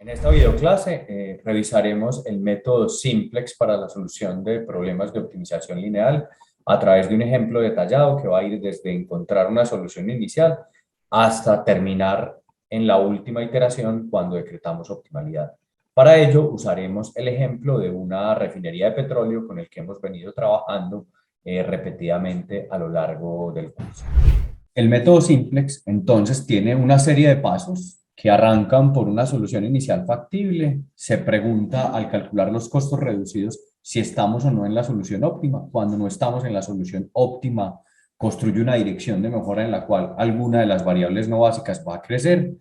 En esta videoclase revisaremos el método Simplex para la solución de problemas de optimización lineal a través de un ejemplo detallado que va a ir desde encontrar una solución inicial hasta terminar en la última iteración cuando decretamos optimalidad. Para ello usaremos el ejemplo de una refinería de petróleo con el que hemos venido trabajando repetidamente a lo largo del curso. El método Simplex entonces tiene una serie de pasos que arrancan por una solución inicial factible. Se pregunta al calcular los costos reducidos si estamos o no en la solución óptima. Cuando no estamos en la solución óptima, construye una dirección de mejora en la cual alguna de las variables no básicas va a crecer.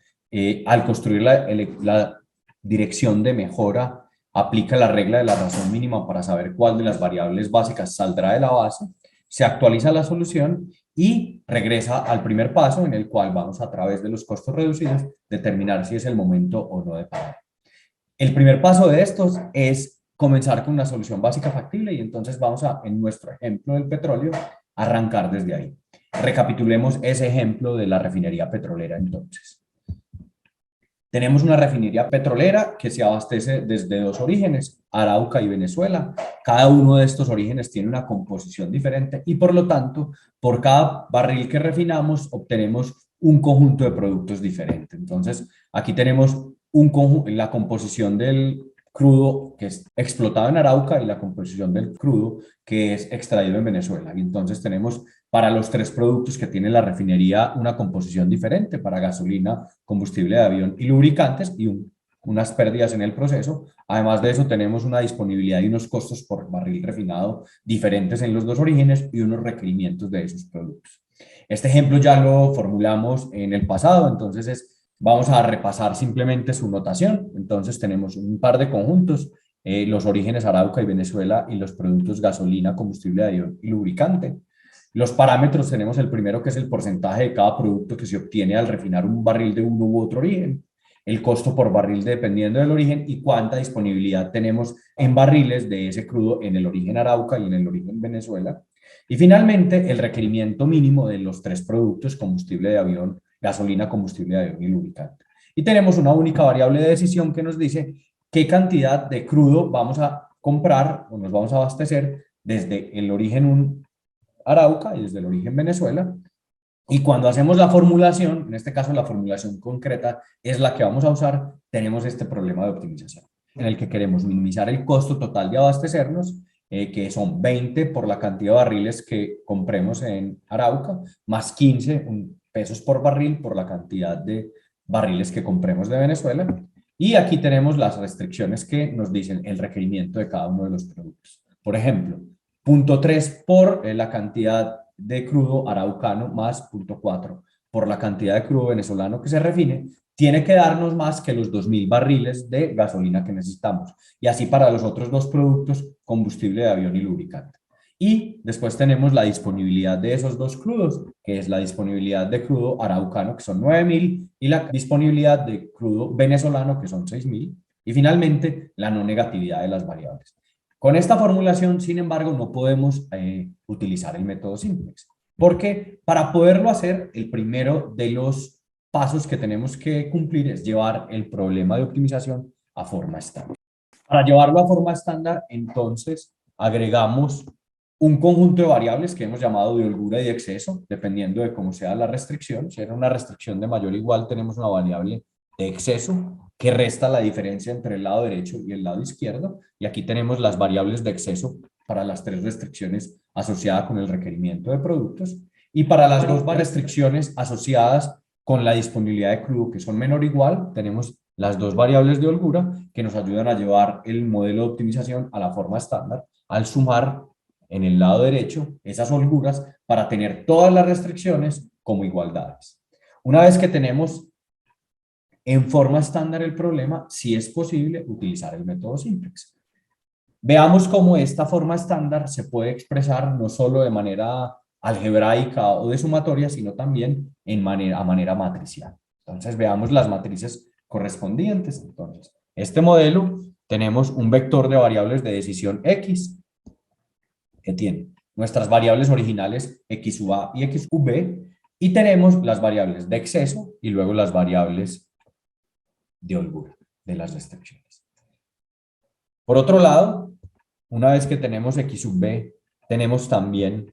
Al construir la dirección de mejora, aplica la regla de la razón mínima para saber cuál de las variables básicas saldrá de la base. Se actualiza la solución y regresa al primer paso en el cual vamos a través de los costos reducidos determinar si es el momento o no de pagar. El primer paso de estos es comenzar con una solución básica factible y entonces vamos a, en nuestro ejemplo del petróleo, arrancar desde ahí. Recapitulemos ese ejemplo de la refinería petrolera entonces. Tenemos una refinería petrolera que se abastece desde dos orígenes, Arauca y Venezuela. Cada uno de estos orígenes tiene una composición diferente y por lo tanto, por cada barril que refinamos, obtenemos un conjunto de productos diferente. Entonces, aquí tenemos la composición del crudo que es explotado en Arauca y la composición del crudo que es extraído en Venezuela. Y entonces tenemos para los tres productos que tiene la refinería una composición diferente, para gasolina, combustible de avión y lubricantes y unas pérdidas en el proceso. Además de eso tenemos una disponibilidad y unos costos por barril refinado diferentes en los dos orígenes y unos requerimientos de esos productos. Este ejemplo ya lo formulamos en el pasado, entonces vamos a repasar simplemente su notación. Entonces tenemos un par de conjuntos, los orígenes Arauca y Venezuela y los productos gasolina, combustible de avión y lubricante. Los parámetros tenemos el primero que es el porcentaje de cada producto que se obtiene al refinar un barril de uno u otro origen, el costo por barril dependiendo del origen y cuánta disponibilidad tenemos en barriles de ese crudo en el origen Arauca y en el origen Venezuela. Y finalmente el requerimiento mínimo de los tres productos, combustible de avión, gasolina, combustible de avión y lubricante. Y tenemos una única variable de decisión que nos dice qué cantidad de crudo vamos a comprar o nos vamos a abastecer desde el origen Arauca y desde el origen Venezuela. Y cuando hacemos la formulación, en este caso la formulación concreta es la que vamos a usar, tenemos este problema de optimización, en el que queremos minimizar el costo total de abastecernos, que son 20 por la cantidad de barriles que compremos en Arauca, más 15 pesos por barril por la cantidad de barriles que compremos de Venezuela. Y aquí tenemos las restricciones que nos dicen el requerimiento de cada uno de los productos. Por ejemplo, 0.3 por la cantidad de crudo araucano más 0.4 por la cantidad de crudo venezolano que se refine, tiene que darnos más que los 2.000 barriles de gasolina que necesitamos. Y así para los otros dos productos, combustible de avión y lubricante. Y después tenemos la disponibilidad de esos dos crudos, que es la disponibilidad de crudo araucano, que son 9.000, y la disponibilidad de crudo venezolano, que son 6.000. Y finalmente, la no negatividad de las variables. Con esta formulación, sin embargo, no podemos utilizar el método Simplex, porque para poderlo hacer, el primero de los pasos que tenemos que cumplir es llevar el problema de optimización a forma estándar. Para llevarlo a forma estándar, entonces, agregamos un conjunto de variables que hemos llamado de holgura y de exceso, dependiendo de cómo sea la restricción. Si era una restricción de mayor o igual, tenemos una variable de exceso que resta la diferencia entre el lado derecho y el lado izquierdo. Y aquí tenemos las variables de exceso para las tres restricciones asociadas con el requerimiento de productos y para las dos restricciones asociadas con la disponibilidad de crudo que son menor o igual, tenemos las dos variables de holgura que nos ayudan a llevar el modelo de optimización a la forma estándar al sumar en el lado derecho esas holguras para tener todas las restricciones como igualdades. Una vez que tenemos en forma estándar el problema, sí es posible utilizar el método Simplex. Veamos cómo esta forma estándar se puede expresar no solo de manera algebraica o de sumatoria, sino también a manera matricial. Entonces veamos las matrices correspondientes. Entonces, este modelo tenemos un vector de variables de decisión X que tiene nuestras variables originales X sub A y X sub B y tenemos las variables de exceso y luego las variables de holgura. de las restricciones. Por otro lado, una vez que tenemos X sub B, tenemos también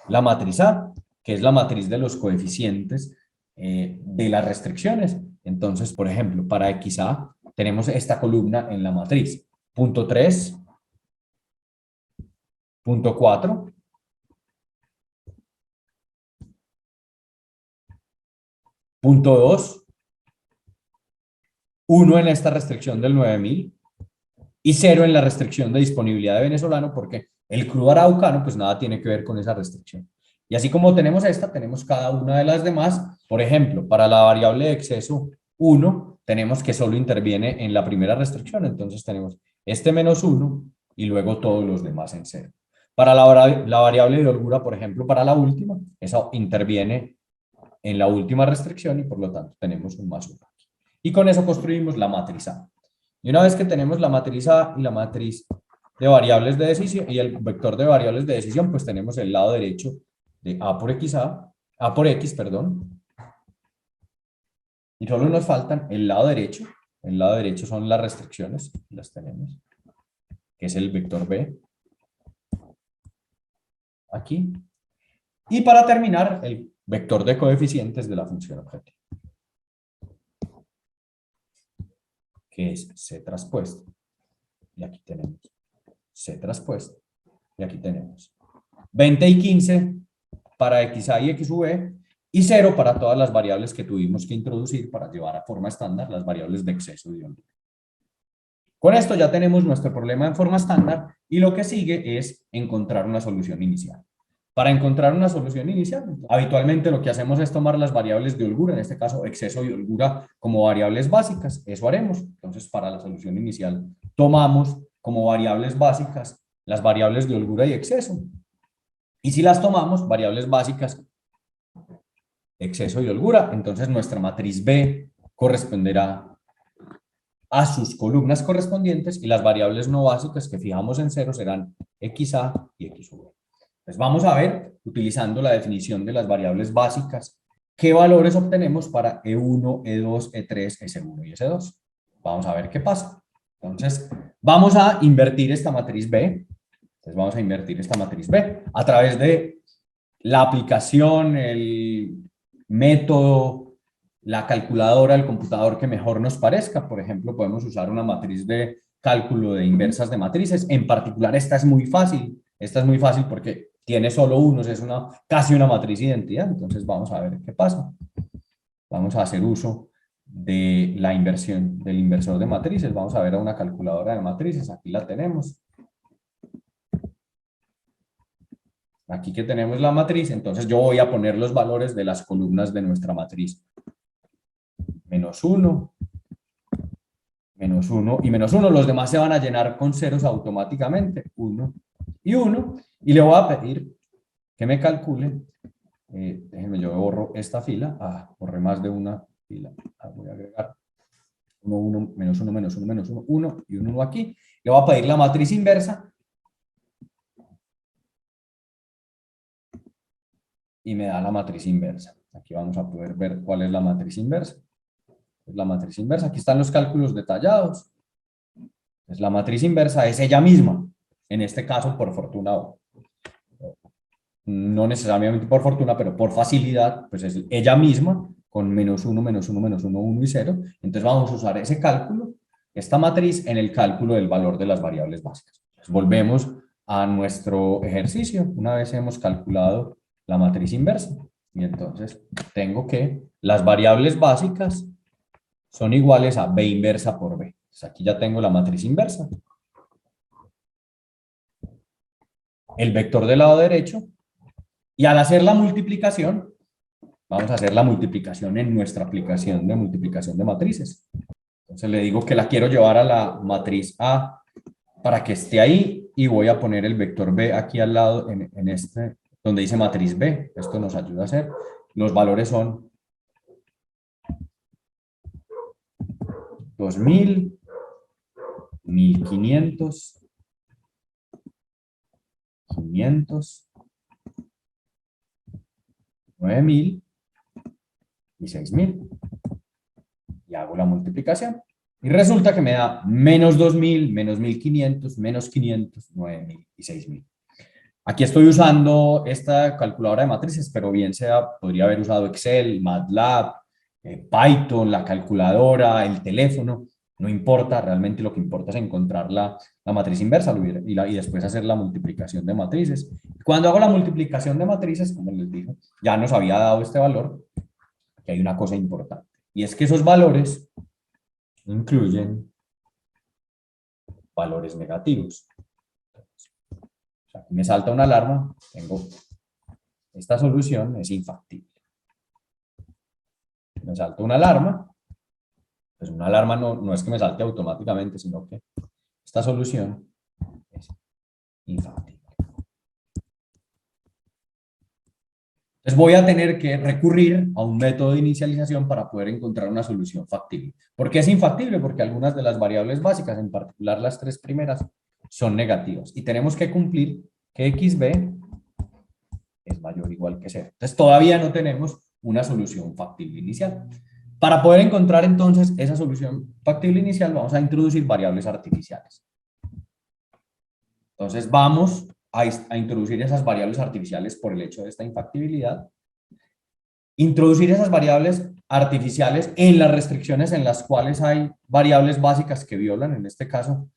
la matriz A, que es la matriz de los coeficientes de las restricciones. Entonces, por ejemplo, para XA tenemos esta columna en la matriz. Punto 3, punto 4, punto 2, 1 en esta restricción del 9000 y 0 en la restricción de disponibilidad de venezolano, porque el crudo araucano pues nada tiene que ver con esa restricción. Y así como tenemos esta, tenemos cada una de las demás. Por ejemplo, para la variable de exceso 1, tenemos que solo interviene en la primera restricción, entonces tenemos este menos 1 y luego todos los demás en 0. Para la variable de holgura, por ejemplo, para la última, esa interviene en la última restricción y por lo tanto tenemos un más 1. Y con eso construimos la matriz A. Y una vez que tenemos la matriz A y la matriz de variables de decisión y el vector de variables de decisión, pues tenemos el lado derecho de A por X, perdón. Y solo nos faltan el lado derecho. El lado derecho son las restricciones, las tenemos, que es el vector B. Aquí. Y para terminar, el vector de coeficientes de la función objetivo, que es C traspuesto. Y aquí tenemos C traspuesto. Y aquí tenemos 20 y 15 para XA y XV y 0 para todas las variables que tuvimos que introducir para llevar a forma estándar las variables de exceso y de holgura. Con esto ya tenemos nuestro problema en forma estándar y lo que sigue es encontrar una solución inicial. Para encontrar una solución inicial, habitualmente lo que hacemos es tomar las variables de holgura, en este caso exceso y holgura, como variables básicas. Eso haremos. Entonces, para la solución inicial, tomamos como variables básicas las variables de holgura y exceso. Y si las tomamos, variables básicas, exceso y holgura, entonces nuestra matriz B corresponderá a sus columnas correspondientes y las variables no básicas que fijamos en 0 serán XA y XV. Pues vamos a ver, utilizando la definición de las variables básicas, qué valores obtenemos para E1, E2, E3, S1 y S2. Vamos a ver qué pasa. Entonces, vamos a invertir esta matriz B. Entonces, vamos a invertir esta matriz B a través de la aplicación, el método, la calculadora, el computador que mejor nos parezca. Por ejemplo, podemos usar una matriz de cálculo de inversas de matrices. En particular, esta es muy fácil. Esta es muy fácil porque tiene solo unos, es casi una matriz de identidad. Entonces, vamos a ver qué pasa. Vamos a hacer uso de la inversión del inversor de matrices. Vamos a ver a una calculadora de matrices. Aquí la tenemos. Aquí que tenemos la matriz, entonces yo voy a poner los valores de las columnas de nuestra matriz. Menos 1, menos 1 y menos 1. Los demás se van a llenar con ceros automáticamente. 1 y 1. Y le voy a pedir que me calcule. Déjenme, yo borro esta fila. Borré más de una fila. Voy a agregar 1, 1, menos 1, menos 1, menos 1, 1 y un 1 aquí. Le voy a pedir la matriz inversa. Y me da la matriz inversa. Aquí vamos a poder ver cuál es la matriz inversa. La matriz inversa, aquí están los cálculos detallados. Pues la matriz inversa es ella misma, en este caso por fortuna, no necesariamente por fortuna, pero por facilidad, pues es ella misma con menos 1, menos 1, menos 1, 1 y 0. Entonces vamos a usar ese cálculo, esta matriz, en el cálculo del valor de las variables básicas. Entonces, volvemos a nuestro ejercicio, una vez hemos calculado la matriz inversa. Y entonces tengo que las variables básicas son iguales a B inversa por B. Entonces aquí ya tengo la matriz inversa. El vector del lado derecho. Y al hacer la multiplicación, vamos a hacer la multiplicación en nuestra aplicación de multiplicación de matrices. Entonces le digo que la quiero llevar a la matriz A para que esté ahí y voy a poner el vector B aquí al lado en este, donde dice matriz B. Esto nos ayuda a hacer. Los valores son 2000, 1500, 500, 9000 y 6000. Y hago la multiplicación. Y resulta que me da menos 2000, menos 1500, menos 500, 9000 y 6000. Aquí estoy usando esta calculadora de matrices, pero bien sea, podría haber usado Excel, MATLAB, Python, la calculadora, el teléfono, no importa, realmente lo que importa es encontrar la matriz inversa y después hacer la multiplicación de matrices. Cuando hago la multiplicación de matrices, como les digo, ya nos había dado este valor, que hay una cosa importante, y es que esos valores incluyen valores negativos. O sea, aquí me salta una alarma, tengo esta solución es infactible. Me salta una alarma, pues una alarma no es que me salte automáticamente, sino que esta solución es infactible. Entonces voy a tener que recurrir a un método de inicialización para poder encontrar una solución factible. ¿Por qué es infactible? Porque algunas de las variables básicas, en particular las tres primeras, son negativas. Y tenemos que cumplir que xb es mayor o igual que 0. Entonces todavía no tenemos una solución factible inicial. Para poder encontrar entonces esa solución factible inicial, vamos a introducir variables artificiales. Entonces vamos a introducir esas variables artificiales por el hecho de esta infactibilidad. Introducir esas variables artificiales en las restricciones en las cuales hay variables básicas que violan, en este caso,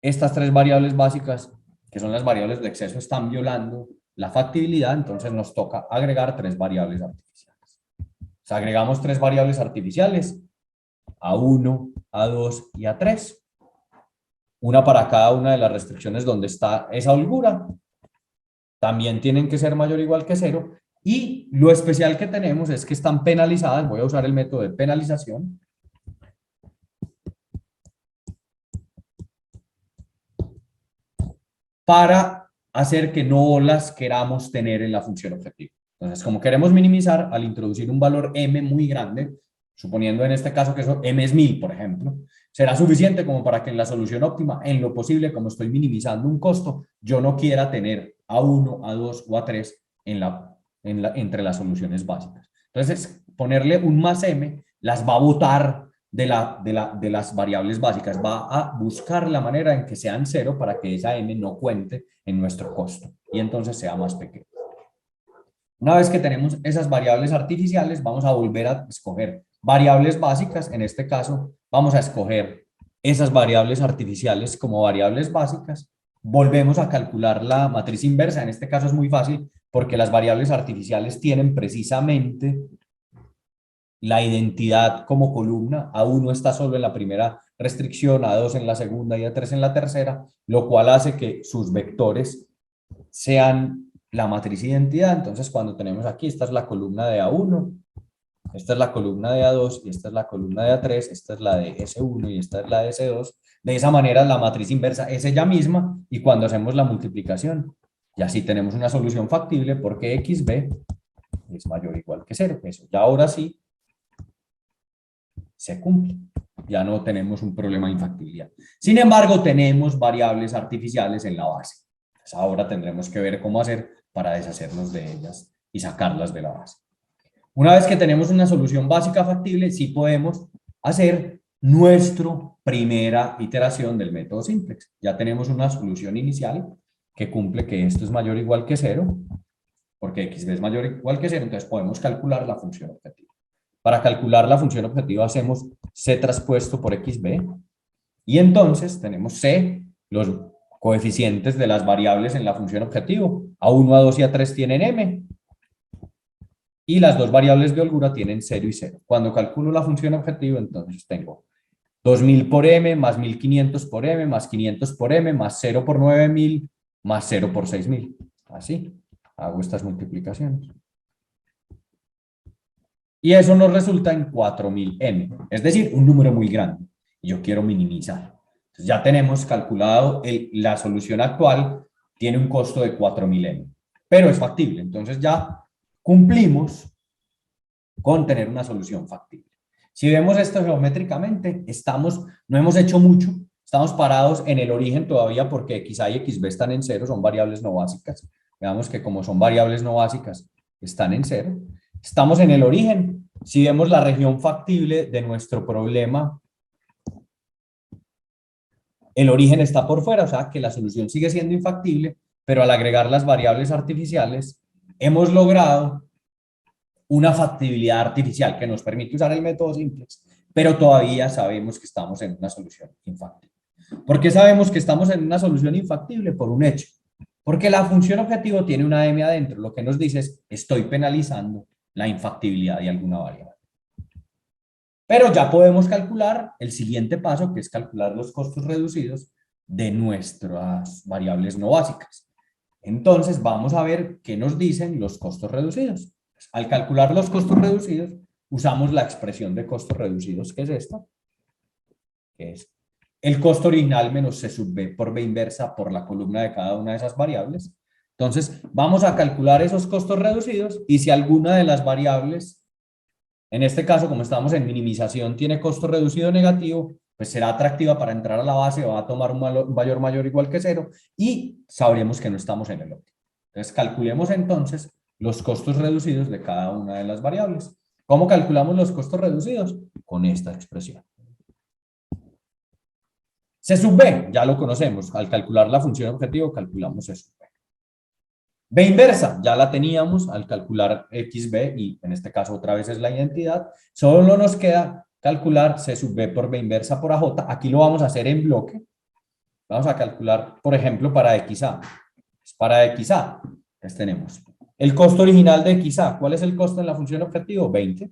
estas tres variables básicas, que son las variables de exceso, están violando la factibilidad, entonces nos toca agregar tres variables artificiales. O sea, agregamos tres variables artificiales, A1, A2 y A3. Una para cada una de las restricciones donde está esa holgura. También tienen que ser mayor o igual que 0. Y lo especial que tenemos es que están penalizadas. Voy a usar el método de penalización. Para hacer que no las queramos tener en la función objetivo. Entonces, como queremos minimizar, al introducir un valor m muy grande, suponiendo en este caso que eso m es 1000, por ejemplo, será suficiente como para que en la solución óptima, en lo posible, como estoy minimizando un costo, yo no quiera tener A1, A2 o A3 entre las soluciones básicas. Entonces, ponerle un más m las va a botar de las variables básicas, va a buscar la manera en que sean 0 para que esa m no cuente en nuestro costo y entonces sea más pequeño. Una vez que tenemos esas variables artificiales, vamos a volver a escoger variables básicas. En este caso, vamos a escoger esas variables artificiales como variables básicas. Volvemos a calcular la matriz inversa. En este caso es muy fácil porque las variables artificiales tienen precisamente la identidad como columna. A1 está solo en la primera restricción, A2 en la segunda y A3 en la tercera, lo cual hace que sus vectores sean la matriz identidad. Entonces, cuando tenemos aquí, esta es la columna de A1, esta es la columna de A2 y esta es la columna de A3, esta es la de S1 y esta es la de S2. De esa manera, la matriz inversa es ella misma y cuando hacemos la multiplicación, y así tenemos una solución factible porque XB es mayor o igual que 0. Eso ya ahora sí se cumple. Ya no tenemos un problema de infactibilidad. Sin embargo, tenemos variables artificiales en la base. Entonces, ahora tendremos que ver cómo hacer para deshacernos de ellas y sacarlas de la base. Una vez que tenemos una solución básica factible, sí podemos hacer nuestra primera iteración del método simplex. Ya tenemos una solución inicial que cumple que esto es mayor o igual que 0, porque x es mayor o igual que 0, entonces podemos calcular la función objetiva. Para calcular la función objetiva hacemos C traspuesto por XB y entonces tenemos C, los coeficientes de las variables en la función objetivo. A1, A2 y A3 tienen M y las dos variables de holgura tienen 0 y 0. Cuando calculo la función objetivo, entonces tengo 2000 por M, más 1500 por M, más 500 por M, más 0 por 9000, más 0 por 6000. Así hago estas multiplicaciones. Y eso nos resulta en 4000m, es decir, un número muy grande. Y yo quiero minimizar. Entonces ya tenemos calculado la solución actual, tiene un costo de 4000m, pero es factible. Entonces ya cumplimos con tener una solución factible. Si vemos esto geométricamente, no hemos hecho mucho, estamos parados en el origen todavía porque XA y XB están en 0, son variables no básicas. Veamos que como son variables no básicas, están en 0. Estamos en el origen. Si vemos la región factible de nuestro problema el origen está por fuera, o sea que la solución sigue siendo infactible, pero al agregar las variables artificiales, hemos logrado una factibilidad artificial que nos permite usar el método simplex, pero todavía sabemos que estamos en una solución infactible. ¿Por qué sabemos que estamos en una solución infactible? Por un hecho. Porque la función objetivo tiene una m adentro, lo que nos dice es, estoy penalizando la infactibilidad de alguna variable. Pero ya podemos calcular el siguiente paso, que es calcular los costos reducidos de nuestras variables no básicas. Entonces, vamos a ver qué nos dicen los costos reducidos. Al calcular los costos reducidos, usamos la expresión de costos reducidos, que es esta, que es el costo original menos C sub B por B inversa por la columna de cada una de esas variables. Entonces, vamos a calcular esos costos reducidos y si alguna de las variables, en este caso, como estamos en minimización, tiene costo reducido negativo, pues será atractiva para entrar a la base, va a tomar un valor mayor o igual que 0 y sabremos que no estamos en el óptimo. Entonces, calculemos entonces los costos reducidos de cada una de las variables. ¿Cómo calculamos los costos reducidos? Con esta expresión. C sub B, ya lo conocemos. Al calcular la función objetivo, calculamos C sub B. B inversa, ya la teníamos al calcular XB y en este caso otra vez es la identidad. Solo nos queda calcular C sub B por B inversa por AJ. Aquí lo vamos a hacer en bloque. Vamos a calcular, por ejemplo, para XA. Para XA, pues tenemos el costo original de XA. ¿Cuál es el costo en la función objetivo? 20.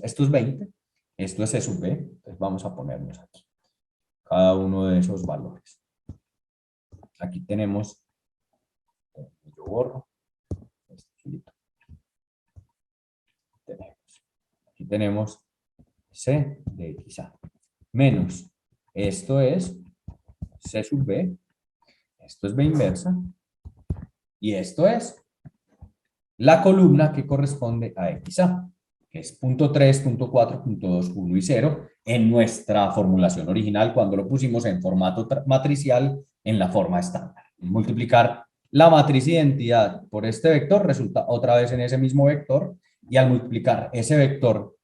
Esto es 20. Esto es C sub B. Entonces vamos a ponernos aquí cada uno de esos valores. Aquí tenemos, yo borro, aquí tenemos C de XA menos, esto es C sub B, esto es B inversa, y esto es la columna que corresponde a XA, que es punto 3, punto 4, punto 2, 1 y 0, en nuestra formulación original cuando lo pusimos en formato matricial en la forma estándar. Multiplicar la matriz identidad por este vector resulta otra vez en ese mismo vector, y al multiplicar ese vector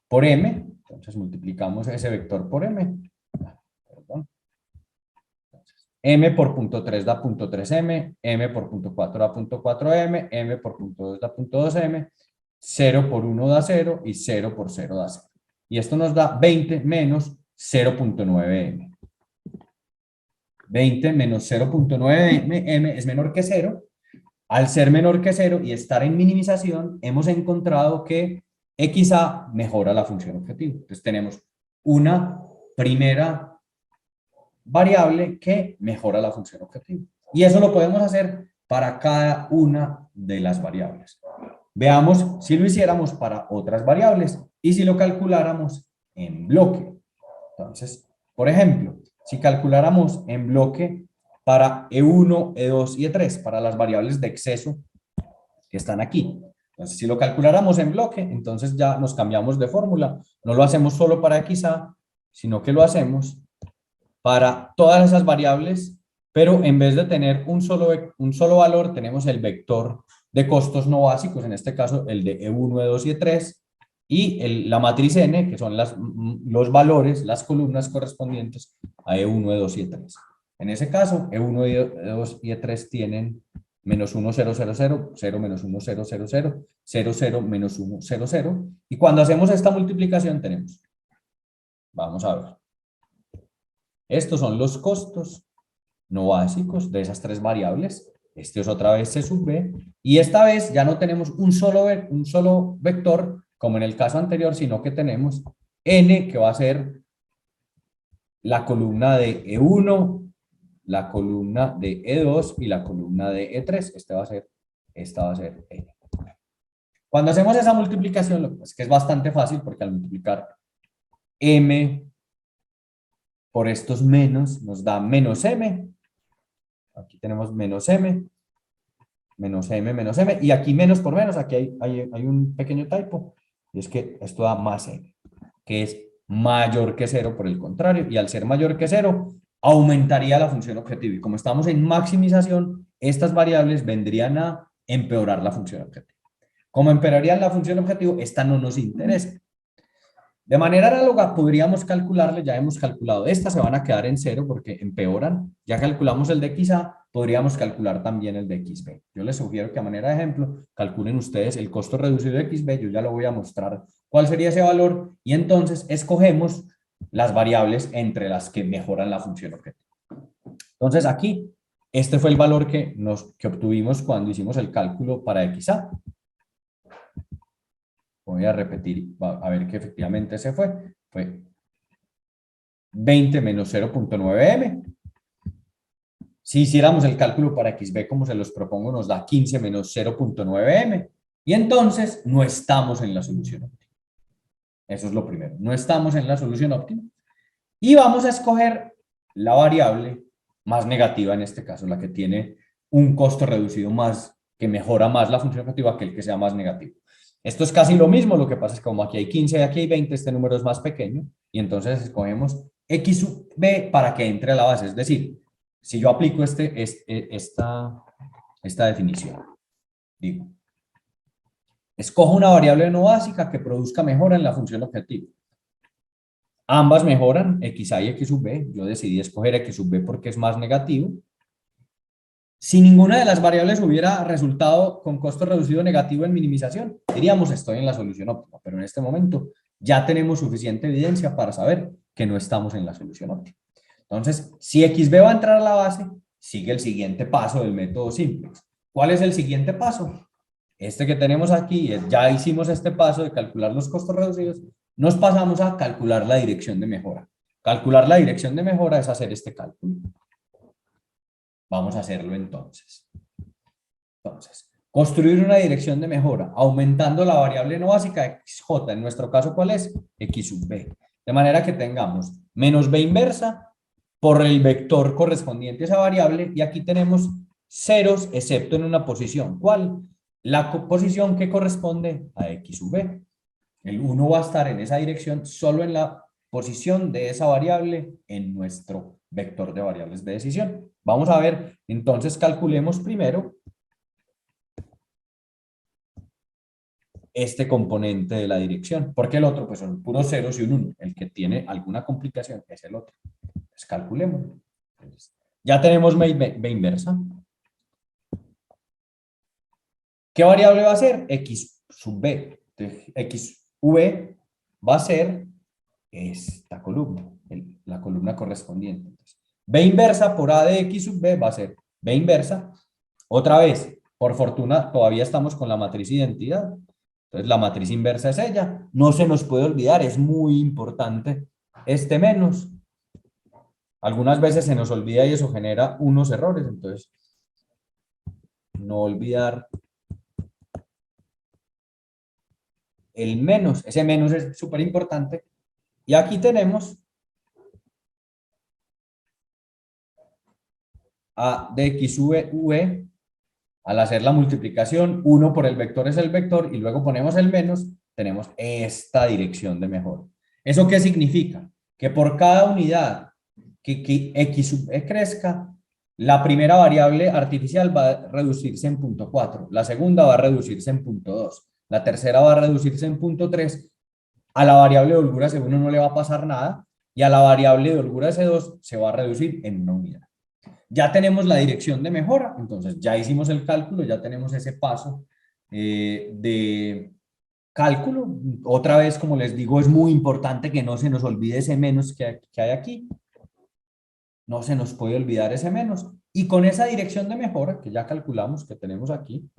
por m, entonces multiplicamos ese vector por m, perdón. M por punto 3 da punto 3m, m por punto 4 da punto 4m, m por punto 2 da punto 2m, 0 por 1 da 0 y 0 por 0 da 0. Y esto nos da 20 menos 0.9m. 20 menos 0.9m es menor que 0. Al ser menor que 0 y estar en minimización, hemos encontrado que XA mejora la función objetivo. Entonces tenemos una primera variable que mejora la función objetivo. Y eso lo podemos hacer para cada una de las variables. Veamos si lo hiciéramos para otras variables y si lo calculáramos en bloque. Entonces, por ejemplo, si calculáramos en bloque para E1, E2 y E3, para las variables de exceso que están aquí. Entonces, si lo calculáramos en bloque, entonces ya nos cambiamos de fórmula. No lo hacemos solo para XA, sino que lo hacemos para todas esas variables, pero en vez de tener un solo valor, tenemos el vector de costos no básicos, en este caso el de E1, E2 y E3, y la matriz N, que son los valores, las columnas correspondientes a E1, E2 y E3. En ese caso, E1, E2 y E3 tienen menos 1, 0, 0, 0, 0, menos 1, 0, 0, 0, 0, 0, menos 1, 0, 0. Y cuando hacemos esta multiplicación tenemos, vamos a ver, estos son los costos no básicos de esas tres variables. Este es otra vez C sub B. Y esta vez ya no tenemos un solo vector, como en el caso anterior, sino que tenemos N, que va a ser la columna de E1, la columna de E2 y la columna de E3. Esta va a ser N. Cuando hacemos esa multiplicación, lo que pasa es que es bastante fácil, porque al multiplicar M por estos menos nos da menos M. Aquí tenemos menos M, menos M, menos M. Y aquí menos por menos, aquí hay un pequeño typo. Y es que esto da más M, que es mayor que 0 por el contrario. Y al ser mayor que 0, aumentaría la función objetivo. Y como estamos en maximización, estas variables vendrían a empeorar la función objetivo. Como empeorarían la función objetivo, esta no nos interesa. De manera análoga podríamos calcularle, ya hemos calculado, estas se van a quedar en cero porque empeoran, ya calculamos el de XA, podríamos calcular también el de XB. Yo les sugiero que a manera de ejemplo calculen ustedes el costo reducido de XB, yo ya lo voy a mostrar cuál sería ese valor y entonces escogemos las variables entre las que mejoran la función objetivo. Entonces aquí, este fue el valor que obtuvimos cuando hicimos el cálculo para XA. Voy a repetir, a ver que efectivamente se fue 20 menos 0.9m. Si hiciéramos el cálculo para XB como se los propongo, nos da 15 menos 0.9m. Y entonces no estamos en la solución óptima. Eso es lo primero, no estamos en la solución óptima. Y vamos a escoger la variable más negativa en este caso, la que tiene un costo reducido más, que mejora más la función objetiva que el que sea más negativo. Esto es casi lo mismo, lo que pasa es que como aquí hay 15 y aquí hay 20, este número es más pequeño y entonces escogemos x sub b para que entre a la base. Es decir, si yo aplico esta definición, digo, escojo una variable no básica que produzca mejora en la función objetivo. Ambas mejoran, xa y x sub b. Yo decidí escoger x sub b porque es más negativo. Si ninguna de las variables hubiera resultado con costo reducido negativo en minimización, diríamos estoy en la solución óptima, pero en este momento ya tenemos suficiente evidencia para saber que no estamos en la solución óptima. Entonces, si XB va a entrar a la base, sigue el siguiente paso del método simplex. ¿Cuál es el siguiente paso? Este que tenemos aquí, ya hicimos este paso de calcular los costos reducidos, nos pasamos a calcular la dirección de mejora. Calcular la dirección de mejora es hacer este cálculo. Vamos a hacerlo entonces. Construir una dirección de mejora, aumentando la variable no básica xj. En nuestro caso, ¿cuál es? X sub b. De manera que tengamos menos b inversa por el vector correspondiente a esa variable, y aquí tenemos ceros, excepto en una posición. ¿Cuál? La posición que corresponde a x sub b. El 1 va a estar en esa dirección solo en la posición de esa variable en nuestro vector de variables de decisión. Vamos a ver, entonces calculemos primero este componente de la dirección, porque el otro pues son puros ceros y un 1. El que tiene alguna complicación es el otro. Entonces calculemos. Ya tenemos b inversa. ¿Qué variable va a ser? X sub b. Entonces, x v va a ser esta columna, la columna correspondiente. Entonces, b inversa por a de x sub b va a ser b inversa. Otra vez, por fortuna, todavía estamos con la matriz identidad. Entonces, la matriz inversa es ella. No se nos puede olvidar, es muy importante este menos. Algunas veces se nos olvida y eso genera unos errores. Entonces, no olvidar el menos. Ese menos es súper importante. Y aquí tenemos a de x v, al hacer la multiplicación, 1 por el vector es el vector y luego ponemos el menos, tenemos esta dirección de mejora. ¿Eso qué significa? Que por cada unidad que x sub e crezca, la primera variable artificial va a reducirse en 0.4, la segunda va a reducirse en 0.2, la tercera va a reducirse en 0.3, a la variable de holgura C1 no le va a pasar nada y a la variable de holgura C2 se va a reducir en una unidad. Ya tenemos la dirección de mejora, entonces ya hicimos el cálculo, ya tenemos ese paso de cálculo. Otra vez, como les digo, es muy importante que no se nos olvide ese menos que hay aquí. No se nos puede olvidar ese menos. Y con esa dirección de mejora, que ya calculamos que tenemos aquí,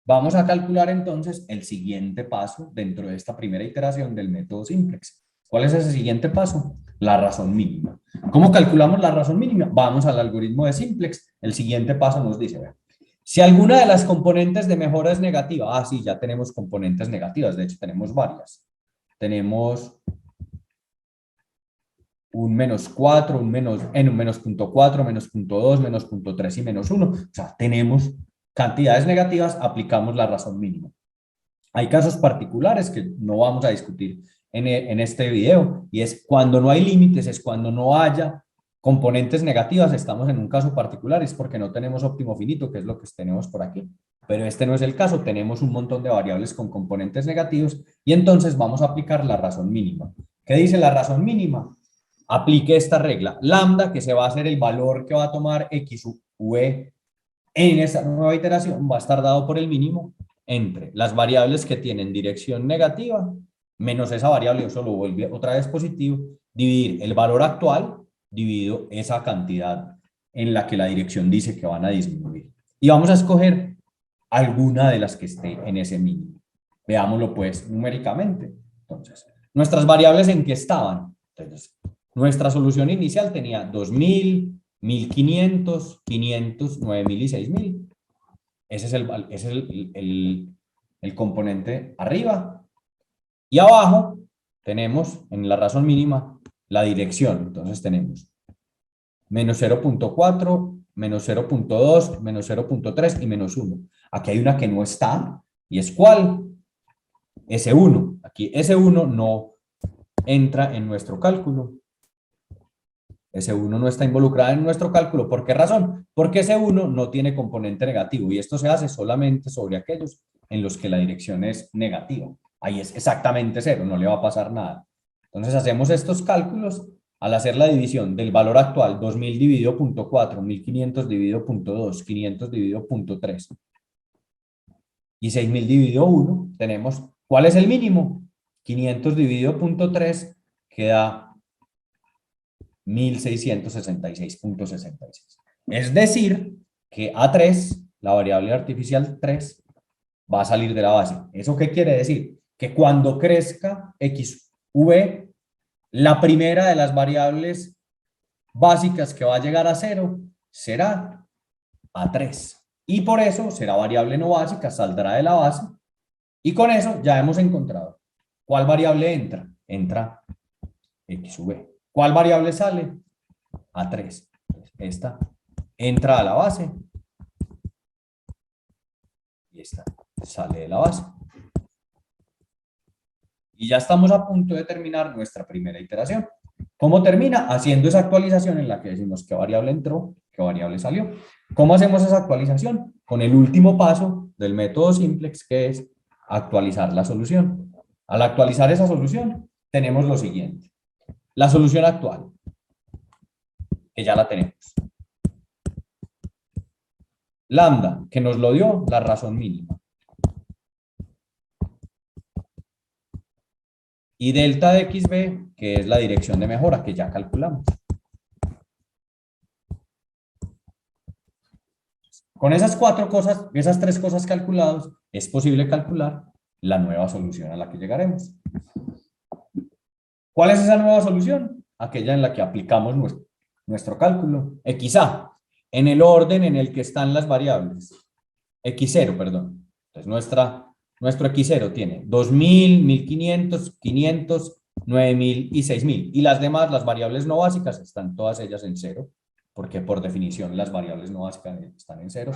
vamos a calcular entonces el siguiente paso dentro de esta primera iteración del método simplex. ¿Cuál es ese siguiente paso? La razón mínima. ¿Cómo calculamos la razón mínima? Vamos al algoritmo de simplex. El siguiente paso nos dice, vean, si alguna de las componentes de mejora es negativa, sí, ya tenemos componentes negativas, de hecho tenemos varias. Tenemos un menos 4, un menos 0.4, menos 0.2, menos 0.3 y menos 1. O sea, tenemos cantidades negativas, aplicamos la razón mínima. Hay casos particulares que no vamos a discutir en este video, y es cuando no hay límites, es cuando no haya componentes negativas, estamos en un caso particular, es porque no tenemos óptimo finito, que es lo que tenemos por aquí. Pero este no es el caso, tenemos un montón de variables con componentes negativos y entonces vamos a aplicar la razón mínima. ¿Qué dice la razón mínima? Aplique esta regla. Lambda, que se va a hacer el valor que va a tomar x u e en esta nueva iteración, va a estar dado por el mínimo entre las variables que tienen dirección negativa menos esa variable, eso lo vuelve otra vez positivo, dividir el valor actual dividido esa cantidad en la que la dirección dice que van a disminuir. Y vamos a escoger alguna de las que esté en ese mínimo. Veámoslo pues numéricamente. Entonces, nuestras variables en qué estaban. Entonces, nuestra solución inicial tenía 2000, 1500, 500, 9000 y 6000. Ese es el componente arriba. Y abajo tenemos en la razón mínima la dirección. Entonces tenemos menos 0.4, menos 0.2, menos 0.3 y menos 1. Aquí hay una que no está, y es ¿cuál? S1. Aquí S1 no entra en nuestro cálculo. S1 no está involucrada en nuestro cálculo. ¿Por qué razón? Porque S1 no tiene componente negativo, y esto se hace solamente sobre aquellos en los que la dirección es negativa. Ahí es exactamente 0, no le va a pasar nada. Entonces hacemos estos cálculos. Al hacer la división del valor actual, 2000 dividido 0.4, 1500 dividido 0.2, 500 dividido 0.3 y 6000 dividido 1, tenemos, ¿cuál es el mínimo? 500 dividido 0.3 queda 1666.66. Es decir, que A3, la variable artificial 3, va a salir de la base. ¿Eso qué quiere decir? Que cuando crezca XV, la primera de las variables básicas que va a llegar a 0 será A3. Y por eso será variable no básica, saldrá de la base. Y con eso ya hemos encontrado. ¿Cuál variable entra? Entra XV. ¿Cuál variable sale? A3. Esta entra a la base y esta sale de la base. Y ya estamos a punto de terminar nuestra primera iteración. ¿Cómo termina? Haciendo esa actualización en la que decimos qué variable entró, qué variable salió. ¿Cómo hacemos esa actualización? Con el último paso del método simplex, que es actualizar la solución. Al actualizar esa solución, tenemos lo siguiente. La solución actual, que ya la tenemos. Lambda, que nos lo dio la razón mínima. Y delta de XB, que es la dirección de mejora que ya calculamos. Con esas cuatro cosas, esas tres cosas calculadas, es posible calcular la nueva solución a la que llegaremos. ¿Cuál es esa nueva solución? Aquella en la que aplicamos nuestro cálculo. XA, en el orden en el que están las variables. X0, perdón. Entonces nuestro X0 tiene 2000, 1500, 500, 9000 y 6000. Y las demás, las variables no básicas, están todas ellas en 0, porque por definición las variables no básicas están en 0.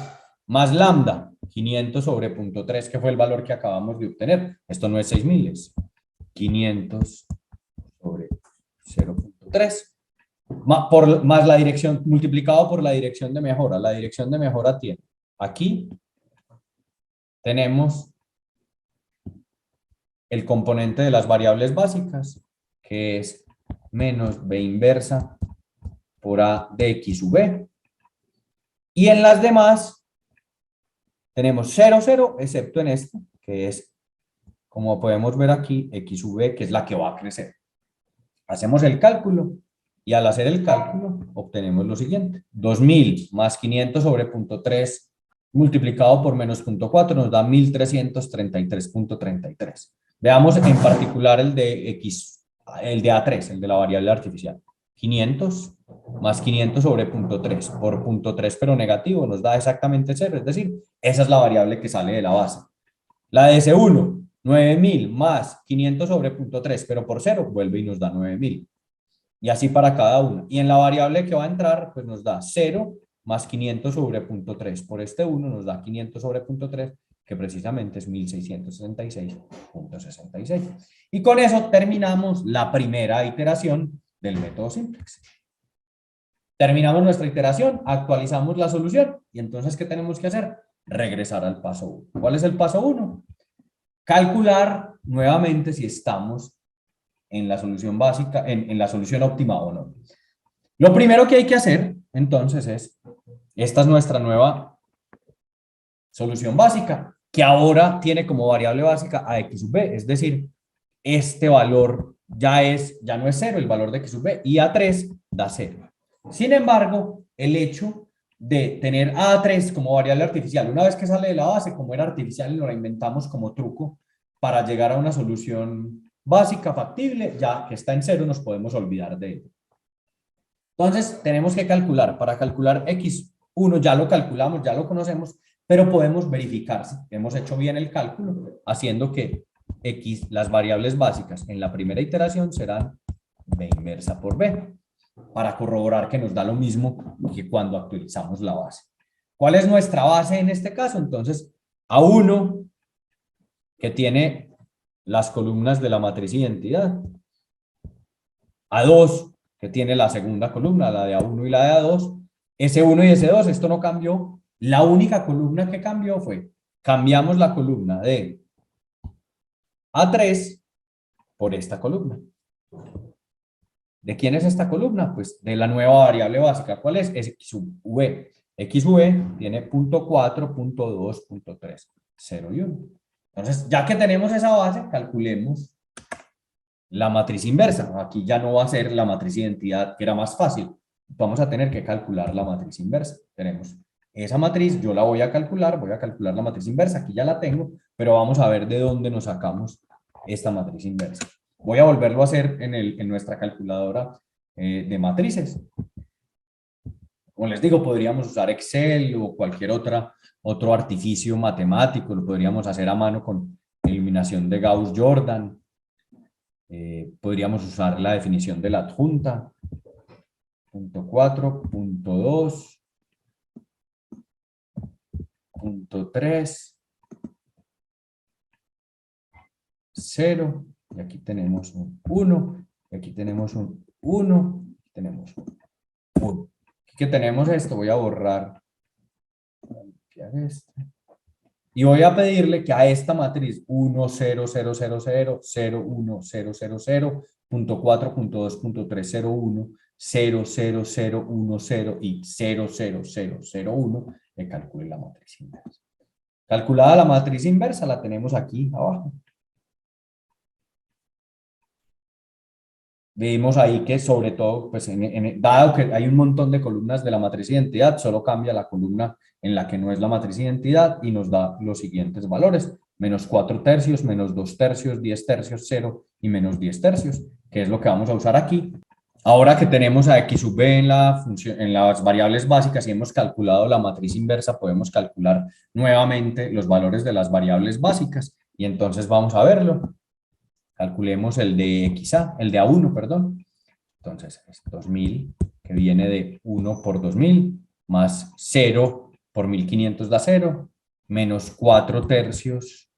Más lambda, 500 sobre 0.3, que fue el valor que acabamos de obtener. Esto no es 6000, es 500 sobre 0.3. Más la dirección, multiplicado por la dirección de mejora. La dirección de mejora tiene aquí tenemos el componente de las variables básicas, que es menos b inversa por a de x sub b. Y en las demás tenemos 0, 0, excepto en esta, que es, como podemos ver aquí, x sub b, que es la que va a crecer. Hacemos el cálculo y al hacer el cálculo obtenemos lo siguiente. 2000 más 500 sobre 0.3 multiplicado por menos 0.4 nos da 1333.33. Veamos en particular el de X, el de A3, el de la variable artificial. 500 más 500 sobre 0.3 por 0.3 pero negativo nos da exactamente 0, es decir, esa es la variable que sale de la base. La de S1, 9000 más 500 sobre 0.3 pero por 0 vuelve y nos da 9000. Y así para cada una. Y en la variable que va a entrar, pues nos da 0 más 500 sobre 0.3 por este 1 nos da 500 sobre 0.3, que precisamente es 1666.66. Y con eso terminamos la primera iteración del método simplex. Terminamos nuestra iteración, actualizamos la solución y entonces, ¿qué tenemos que hacer? Regresar al paso 1. ¿Cuál es el paso 1? Calcular nuevamente si estamos en la solución básica, en la solución óptima o no. Lo primero que hay que hacer, entonces, es, esta es nuestra nueva solución básica, que ahora tiene como variable básica a x sub b, es decir, este valor ya no es 0, el valor de x sub b, y a3 da 0. Sin embargo, el hecho de tener a3 como variable artificial, una vez que sale de la base, como era artificial y lo inventamos como truco para llegar a una solución básica, factible, ya que está en 0, nos podemos olvidar de ello. Entonces, tenemos que calcular. Para calcular x1 ya lo calculamos, ya lo conocemos, pero podemos verificar si hemos hecho bien el cálculo, haciendo que x, las variables básicas en la primera iteración serán b inversa por b, para corroborar que nos da lo mismo que cuando actualizamos la base. ¿Cuál es nuestra base en este caso? Entonces, A1, que tiene las columnas de la matriz identidad, A2, que tiene la segunda columna, la de A1 y la de A2, S1 y S2, esto no cambió. La única columna que cambió fue, cambiamos la columna de A3 por esta columna. ¿De quién es esta columna? Pues de la nueva variable básica. ¿Cuál es? Es x sub v. X sub v tiene punto 4, punto 2, punto 3, 0 y 1. Entonces, ya que tenemos esa base, calculemos la matriz inversa. Aquí ya no va a ser la matriz identidad, que era más fácil. Vamos a tener que calcular la matriz inversa. Tenemos esa matriz, yo la voy a calcular la matriz inversa, aquí ya la tengo, pero vamos a ver de dónde nos sacamos esta matriz inversa. Voy a volverlo a hacer en nuestra calculadora de matrices. Como les digo, podríamos usar Excel o cualquier otro artificio matemático, lo podríamos hacer a mano con eliminación de Gauss-Jordan. Podríamos usar la definición de la adjunta, punto 4, punto 2, punto 3, 0, y aquí tenemos un 1, y aquí tenemos un 1, tenemos un 1. Aquí que tenemos esto, voy a borrar, y voy a pedirle que a esta matriz 1, 0, 0, 0, 0, 0, 1, 0, 0, 0, punto 4, punto 2, punto 3, 0, 1, 0, 0, 0, 1, 0 y 0, 0, 0, 0, 1, le calcule la matriz inversa. Calculada la matriz inversa, la tenemos aquí abajo. Vimos ahí que sobre todo, pues dado que hay un montón de columnas de la matriz identidad, solo cambia la columna en la que no es la matriz identidad y nos da los siguientes valores: menos 4 tercios, menos 2 tercios, 10 tercios, 0 y menos 10 tercios, que es lo que vamos a usar aquí. Ahora que tenemos a x sub b en las variables básicas y hemos calculado la matriz inversa, podemos calcular nuevamente los valores de las variables básicas y entonces vamos a verlo. Calculemos el de XA, el de A1, perdón. Entonces, es 2000, que viene de 1 por 2000, más 0 por 1500 da 0, menos 4 tercios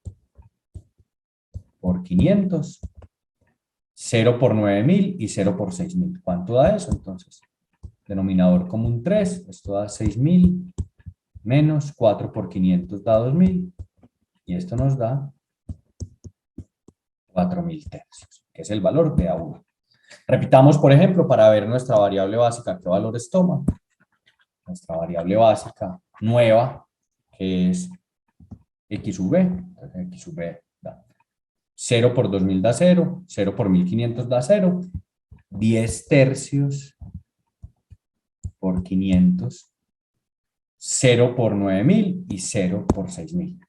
por 500, 0 por 9000 y 0 por 6000. ¿Cuánto da eso? Entonces, denominador común 3, esto da 6000, menos 4 por 500 da 2000, y esto nos da 4000 tercios, que es el valor de A1. Repitamos, por ejemplo, para ver nuestra variable básica, ¿qué valores toma? Nuestra variable básica nueva, que es x sub b. Entonces, x sub b da 0 por 2000 da 0, 0 por 1500 da 0, 10 tercios por 500, 0 por 9000 y 0 por 6000.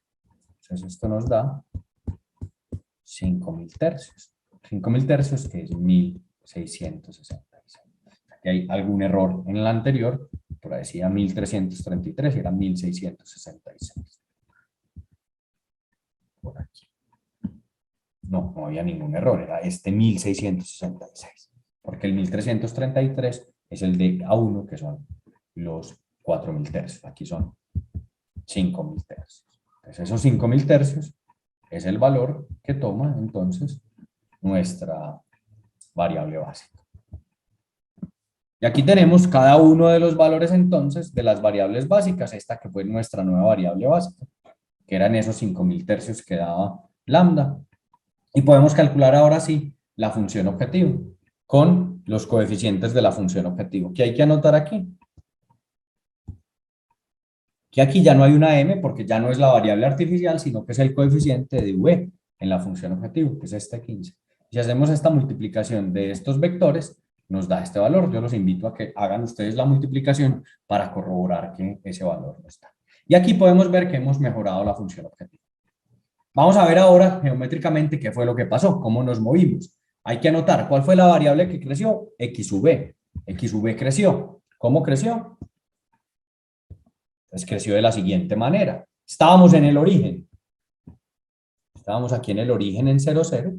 Entonces esto nos da 5000 tercios. 5000 tercios, que es 1666. Aquí hay algún error en el anterior, por ahí decía 1333 y era 1666. Por aquí. No había ningún error, era este 1666. Porque el 1333 es el de A1, que son los 4000 tercios. Aquí son 5000 tercios. Entonces, esos 5000 tercios es el valor que toma entonces nuestra variable básica. Y aquí tenemos cada uno de los valores entonces de las variables básicas, esta que fue nuestra nueva variable básica, que eran esos 5000 tercios que daba lambda. Y podemos calcular ahora sí la función objetivo con los coeficientes de la función objetivo. ¿Qué hay que anotar aquí? Que aquí ya no hay una m porque ya no es la variable artificial, sino que es el coeficiente de v en la función objetivo, que es este 15. Si hacemos esta multiplicación de estos vectores, nos da este valor. Yo los invito a que hagan ustedes la multiplicación para corroborar que ese valor no está. Y aquí podemos ver que hemos mejorado la función objetivo. Vamos a ver ahora geométricamente qué fue lo que pasó, cómo nos movimos. Hay que anotar cuál fue la variable que creció, x sub v. X sub v creció. ¿Cómo creció? Entonces creció de la siguiente manera. Estábamos en el origen. Estábamos aquí en el origen en 0, 0.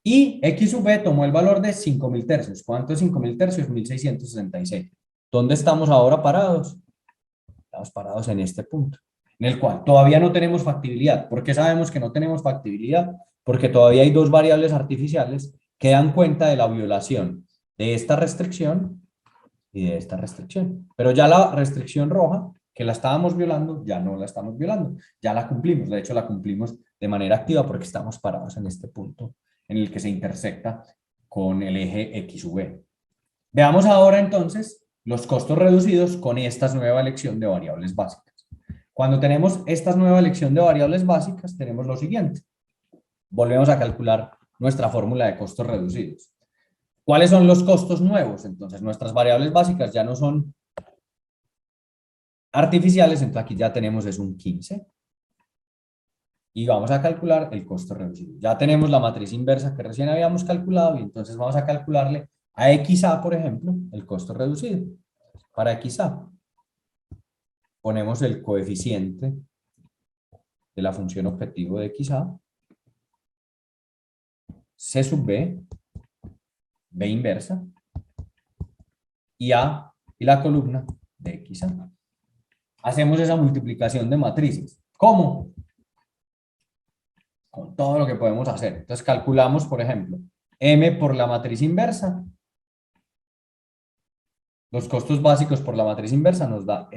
Y x sub v tomó el valor de 5000 tercios. ¿Cuánto es 5000 tercios? 1666. ¿Dónde estamos ahora parados? Estamos parados en este punto, en el cual todavía no tenemos factibilidad. ¿Por qué sabemos que no tenemos factibilidad? Porque todavía hay dos variables artificiales que dan cuenta de la violación de esta restricción y de esta restricción. Pero ya la restricción roja, que la estábamos violando, ya no la estamos violando, ya la cumplimos. De hecho, la cumplimos de manera activa porque estamos parados en este punto en el que se intersecta con el eje X sub V. Veamos ahora entonces los costos reducidos con esta nueva elección de variables básicas. Cuando tenemos esta nueva elección de variables básicas, tenemos lo siguiente. Volvemos a calcular nuestra fórmula de costos reducidos. ¿Cuáles son los costos nuevos? Entonces, nuestras variables básicas ya no son artificiales, entonces aquí ya tenemos es un 15. Y vamos a calcular el costo reducido. Ya tenemos la matriz inversa que recién habíamos calculado y entonces vamos a calcularle a XA, por ejemplo, el costo reducido. Para XA ponemos el coeficiente de la función objetivo de XA, C sub B, B inversa, y A y la columna de XA. Hacemos esa multiplicación de matrices. ¿Cómo? Con todo lo que podemos hacer. Entonces calculamos, por ejemplo, M por la matriz inversa. Los costos básicos por la matriz inversa nos da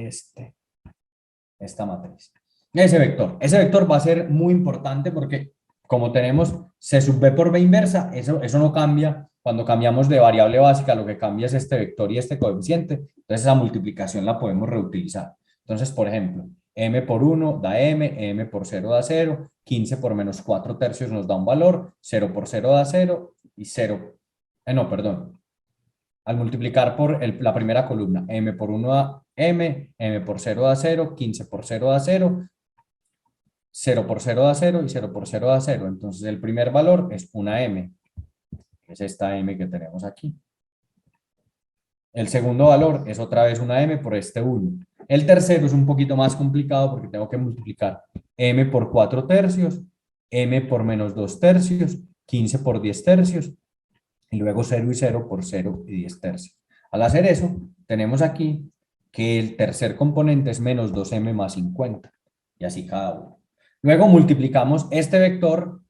esta matriz. Ese vector va a ser muy importante porque como tenemos C sub B por B inversa, eso no cambia. Cuando cambiamos de variable básica, lo que cambia es este vector y este coeficiente. Entonces esa multiplicación la podemos reutilizar. Entonces, por ejemplo, M por 1 da M por 0 da 0, 15 por menos 4 tercios nos da un valor, 0 por 0 da 0 y 0, no, perdón. Al multiplicar por la primera columna, M por 1 da M por 0 da 0, 15 por 0 da 0, 0 por 0 da 0 y 0 por 0 da 0. Entonces el primer valor es una M, que es esta M que tenemos aquí. El segundo valor es otra vez una M por este 1. El tercero es un poquito más complicado porque tengo que multiplicar M por 4 tercios, M por menos 2 tercios, 15 por 10 tercios, y luego 0 y 0 por 0 y 10 tercios. Al hacer eso, tenemos aquí que el tercer componente es menos 2M más 50, y así cada uno. Luego multiplicamos este vector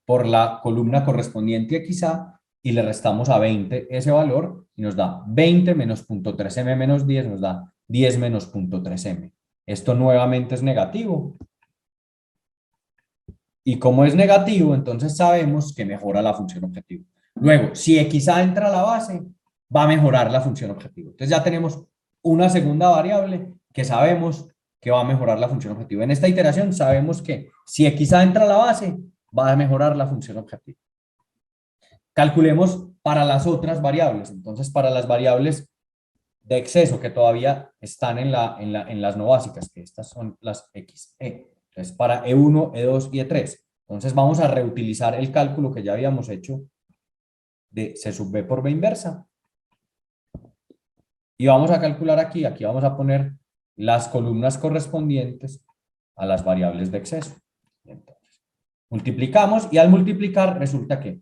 por la columna correspondiente a XA y le restamos a 20 ese valor y nos da 20 menos 0.3M menos 10 nos da 10 menos 0.3M. Esto nuevamente es negativo. Y como es negativo, entonces sabemos que mejora la función objetivo. Luego, si XA entra a la base, va a mejorar la función objetivo. Entonces ya tenemos una segunda variable que sabemos que va a mejorar la función objetivo. En esta iteración sabemos que si XA entra a la base, va a mejorar la función objetivo. Calculemos para las otras variables. Entonces, para las variables de exceso que todavía están en las no básicas, que estas son las XE. Entonces, para E1, E2 y E3. Entonces, vamos a reutilizar el cálculo que ya habíamos hecho de C sub B por B inversa. Y vamos a calcular aquí vamos a poner las columnas correspondientes a las variables de exceso. Entonces, multiplicamos y al multiplicar resulta que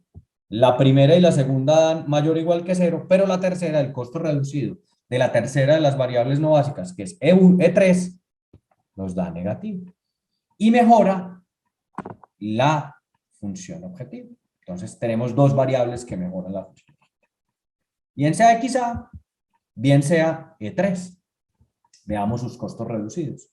la primera y la segunda dan mayor o igual que 0, pero la tercera, el costo reducido de la tercera de las variables no básicas, que es E3, nos da negativo. Y mejora la función objetivo. Entonces tenemos dos variables que mejoran la función. bien sea XA, bien sea E3. Veamos sus costos reducidos.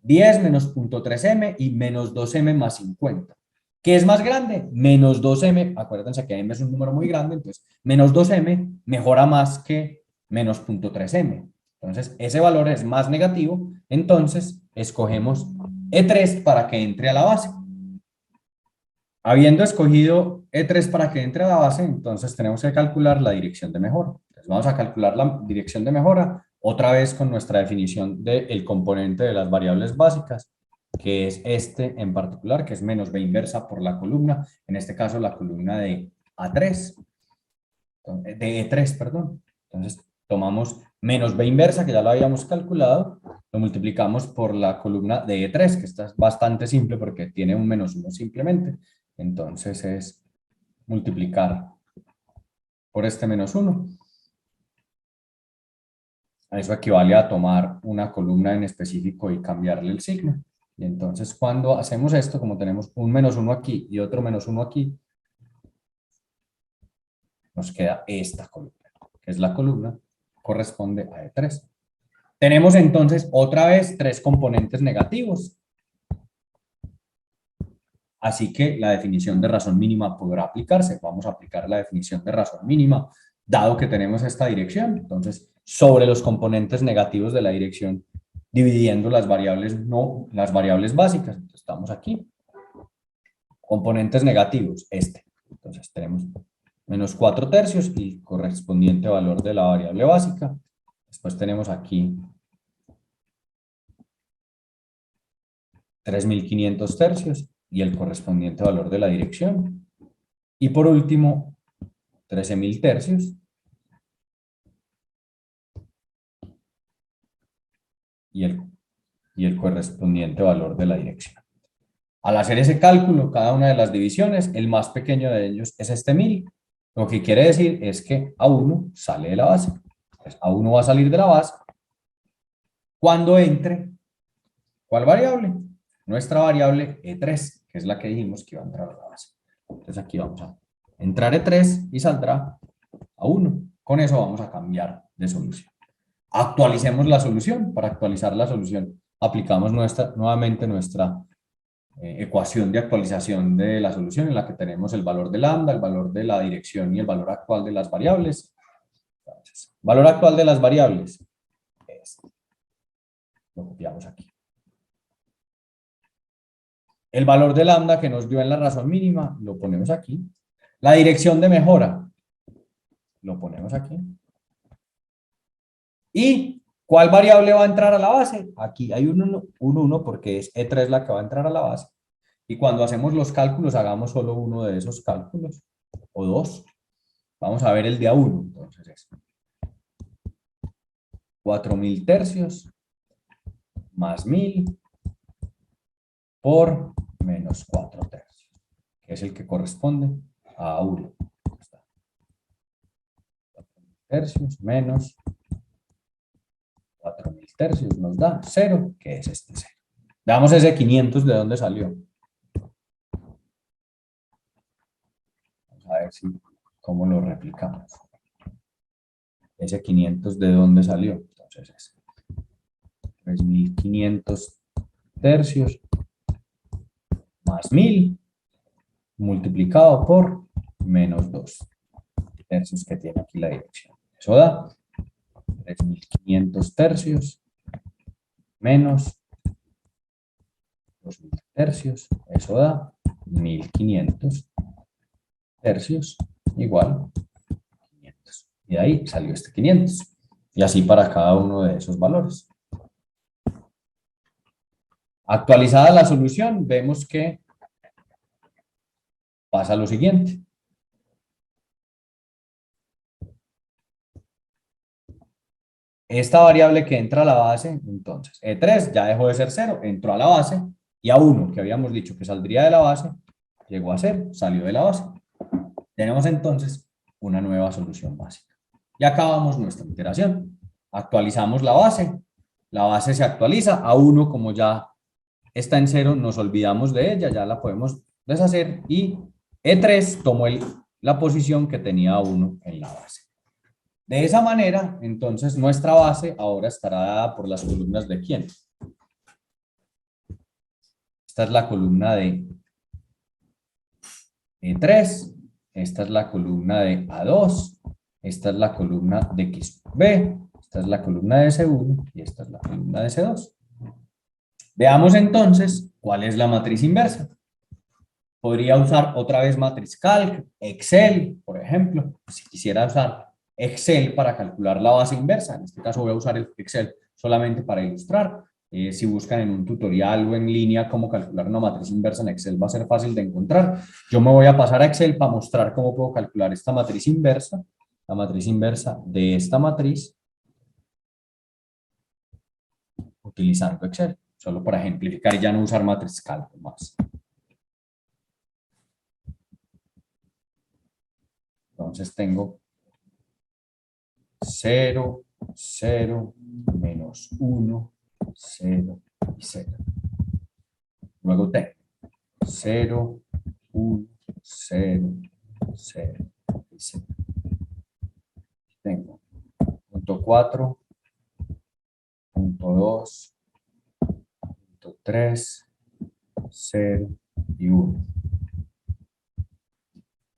10 menos 0.3M y menos 2M más 50. ¿Qué es más grande? Menos 2M, acuérdense que M es un número muy grande, entonces menos 2M mejora más que menos 0.3M. Entonces ese valor es más negativo, entonces escogemos E3 para que entre a la base. Habiendo escogido E3 para que entre a la base, entonces tenemos que calcular la dirección de mejora. Entonces vamos a calcular la dirección de mejora otra vez con nuestra definición del componente de las variables básicas, que es este en particular, que es menos B inversa por la columna, en este caso la columna de A3, de E3, perdón. Entonces tomamos menos B inversa, que ya lo habíamos calculado, lo multiplicamos por la columna de E3, que esta es bastante simple porque tiene un menos 1 simplemente. Entonces es multiplicar por este menos 1. Eso equivale a tomar una columna en específico y cambiarle el signo. Y entonces cuando hacemos esto, como tenemos un menos 1 aquí y otro menos 1 aquí, nos queda esta columna, que es la columna corresponde a E3. Tenemos entonces otra vez tres componentes negativos. Así que la definición de razón mínima podrá aplicarse. Vamos a aplicar la definición de razón mínima, dado que tenemos esta dirección. Entonces, sobre los componentes negativos de la dirección, dividiendo las variables, no, las variables básicas. Entonces, estamos aquí. Componentes negativos, este. Entonces, tenemos menos 4 tercios y correspondiente valor de la variable básica. Después tenemos aquí 3.500 tercios y el correspondiente valor de la dirección. Y por último, 13.000 tercios y el correspondiente valor de la dirección. Al hacer ese cálculo, cada una de las divisiones, el más pequeño de ellos es este 1000. Lo que quiere decir es que A1 sale de la base. Pues A1 va a salir de la base cuando entre, ¿cuál variable? Nuestra variable E3, que es la que dijimos que iba a entrar a la base. Entonces aquí vamos a entrar E3 y saldrá A1. Con eso vamos a cambiar de solución. Actualicemos la solución. Para actualizar la solución, aplicamos nuevamente nuestra ecuación de actualización de la solución, en la que tenemos el valor de lambda, el valor de la dirección y el valor actual de las variables. Entonces, valor actual de las variables. Lo copiamos aquí. El valor de lambda que nos dio en la razón mínima, lo ponemos aquí. La dirección de mejora, lo ponemos aquí. ¿Y cuál variable va a entrar a la base? Aquí hay un 1 porque es E3 la que va a entrar a la base. Y cuando hacemos los cálculos, hagamos solo uno de esos cálculos, o dos. Vamos a ver el de A1. Entonces es 4.000 tercios más 1.000 por menos 4 tercios, que es el que corresponde a A1. 4.000 tercios menos 4.000 tercios nos da 0, que es este 0. Veamos ese 500 de dónde salió. Vamos a ver cómo lo replicamos. Ese 500 de dónde salió. Entonces es 3.500 tercios más 1.000 multiplicado por menos 2 tercios que tiene aquí la dirección. Eso da 3.500 tercios menos 2.000 tercios. Eso da 1.500 tercios igual 500. Y de ahí salió este 500. Y así para cada uno de esos valores. Actualizada la solución, vemos que pasa lo siguiente. Esta variable que entra a la base, entonces, E3 ya dejó de ser 0, entró a la base, y A1, que habíamos dicho que saldría de la base, llegó a 0, salió de la base. Tenemos entonces una nueva solución básica. Y acabamos nuestra iteración. Actualizamos la base se actualiza, A1 como ya está en 0, nos olvidamos de ella, ya la podemos deshacer, y E3 tomó la posición que tenía A1 en la base. De esa manera, entonces, nuestra base ahora estará dada por las columnas de ¿quién? Esta es la columna de E3, esta es la columna de A2, esta es la columna de XB, esta es la columna de S1 y esta es la columna de S2. Veamos entonces cuál es la matriz inversa. Podría usar otra vez matriz calc, Excel, por ejemplo, si quisiera usar Excel para calcular la base inversa. En este caso voy a usar el Excel solamente para ilustrar. Si buscan en un tutorial o en línea cómo calcular una matriz inversa en Excel va a ser fácil de encontrar. Yo me voy a pasar a Excel para mostrar cómo puedo calcular esta matriz inversa, la matriz inversa de esta matriz, utilizando Excel, solo para ejemplificar y ya no usar matriz calc más. Entonces tengo 0, 0, menos 1, 0 y 0. Luego tengo 0, 1, 0, 0 y 0. Tengo punto 4, punto 2, punto 3, 0 y 1.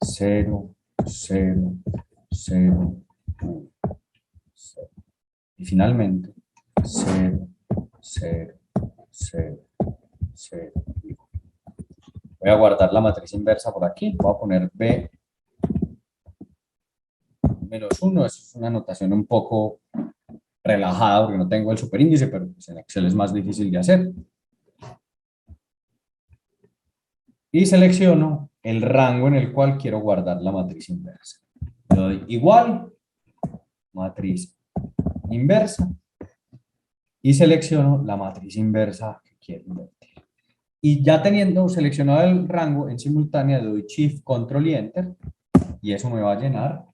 0, 0, 0, 1, 0. Y finalmente 0, 0, 0, 0 y 1. Voy a guardar la matriz inversa por aquí. Voy a poner B menos 1. Es una notación un poco relajada porque no tengo el superíndice, pero pues en Excel es más difícil de hacer. Y selecciono el rango en el cual quiero guardar la matriz inversa. Le doy igual, matriz inversa, y selecciono la matriz inversa que quiero invertir. Y ya teniendo seleccionado el rango, en simultánea le doy Shift, Control y Enter, y eso me va a llenar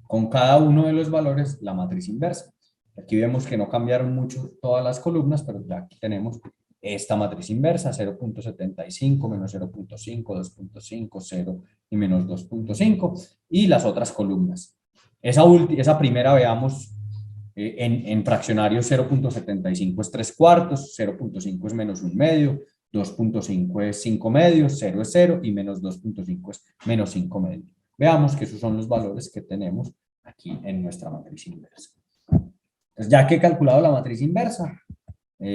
con cada uno de los valores la matriz inversa. Aquí vemos que no cambiaron mucho todas las columnas, pero ya aquí tenemos esta matriz inversa, 0.75, menos 0.5, 2.5, 0 y menos 2.5, y las otras columnas. Esa primera, veamos, en fraccionario 0.75 es 3 cuartos, 0.5 es menos 1 medio, 2.5 es 5 medios, 0 es 0 y menos 2.5 es menos 5 medios. Veamos que esos son los valores que tenemos aquí en nuestra matriz inversa. Entonces, ya que he calculado la matriz inversa,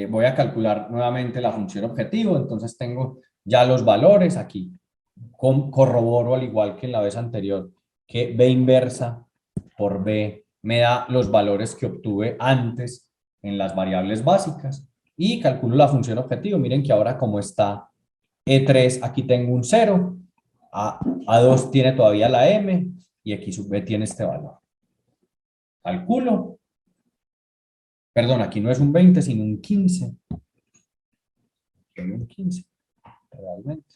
voy a calcular nuevamente la función objetivo. Entonces tengo ya los valores aquí. Corroboro, al igual que en la vez anterior, que B inversa por B me da los valores que obtuve antes en las variables básicas. Y calculo la función objetivo. Miren que ahora, como está E3, aquí tengo un 0. A2 tiene todavía la M y X sub B tiene este valor. Calculo. Perdón, aquí no es un 20, sino un 15. Aquí hay un 15, realmente.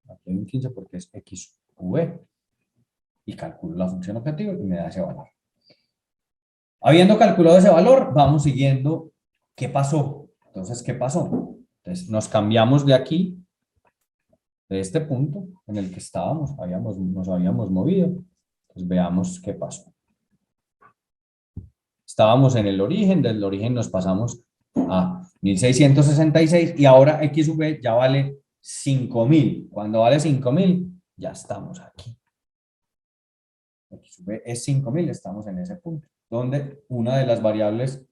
Aquí hay un 15 porque es X sub B. Y calculo la función objetivo y me da ese valor. Habiendo calculado ese valor, vamos siguiendo qué pasó. Entonces, ¿qué pasó? Entonces, nos cambiamos de aquí, de este punto en el que estábamos, nos habíamos movido. Entonces, veamos qué pasó. Estábamos en el origen, del origen nos pasamos a 1666 y ahora X sub B ya vale 5000. Cuando vale 5000, ya estamos aquí. X sub B es 5000, estamos en ese punto, donde una de las variables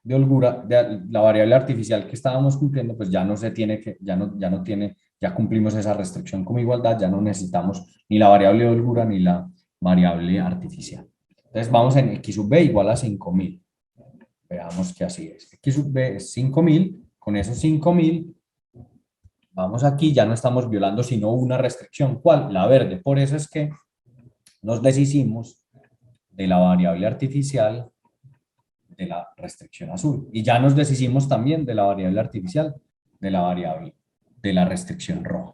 de holgura, la variable artificial que estábamos cumpliendo, pues ya no se tiene que, ya no tiene, ya cumplimos esa restricción como igualdad, ya no necesitamos ni la variable de holgura ni la variable artificial. Entonces vamos en X sub B igual a 5000. Veamos que así es. X sub B es 5000, con esos 5000, vamos aquí, ya no estamos violando sino una restricción. ¿Cuál? La verde. Por eso es que nos deshicimos de la variable artificial de la restricción azul. Y ya nos deshicimos también de la variable artificial de la variable de la restricción roja.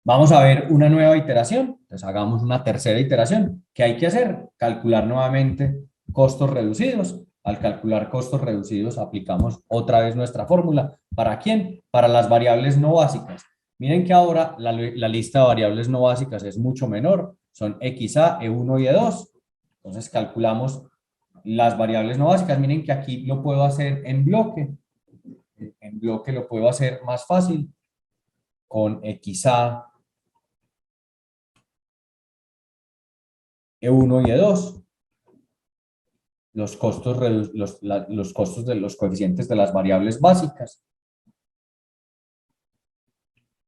Vamos a ver una nueva iteración. Entonces hagamos una tercera iteración. ¿Qué hay que hacer? Calcular nuevamente costos reducidos. Al calcular costos reducidos aplicamos otra vez nuestra fórmula. ¿Para quién? Para las variables no básicas. Miren que ahora la lista de variables no básicas es mucho menor. Son XA, E1 y E2. Entonces calculamos las variables no básicas. Miren que aquí lo puedo hacer en bloque. En bloque lo puedo hacer más fácil con XA, E1 y E2. Los costos, los costos de los coeficientes de las variables básicas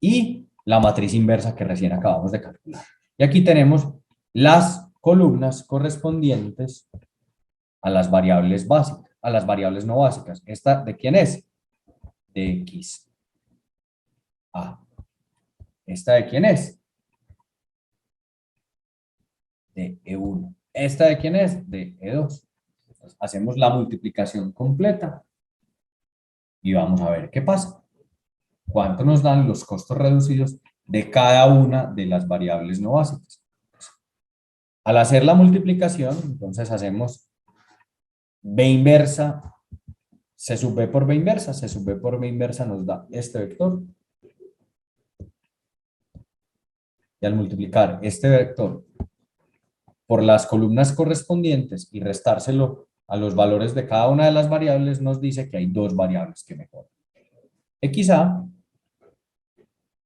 y la matriz inversa que recién acabamos de calcular. Y aquí tenemos las columnas correspondientes a las variables básicas, a las variables no básicas. ¿Esta de quién es? De X. ¿Esta de quién es? De E1. ¿Esta de quién es? De E2. Entonces, hacemos la multiplicación completa y vamos a ver qué pasa. ¿Cuánto nos dan los costos reducidos de cada una de las variables no básicas? Al hacer la multiplicación, entonces hacemos B inversa, C sub B por B inversa. C sub B por B inversa nos da este vector. Y al multiplicar este vector por las columnas correspondientes y restárselo a los valores de cada una de las variables, nos dice que hay dos variables que mejoran. XA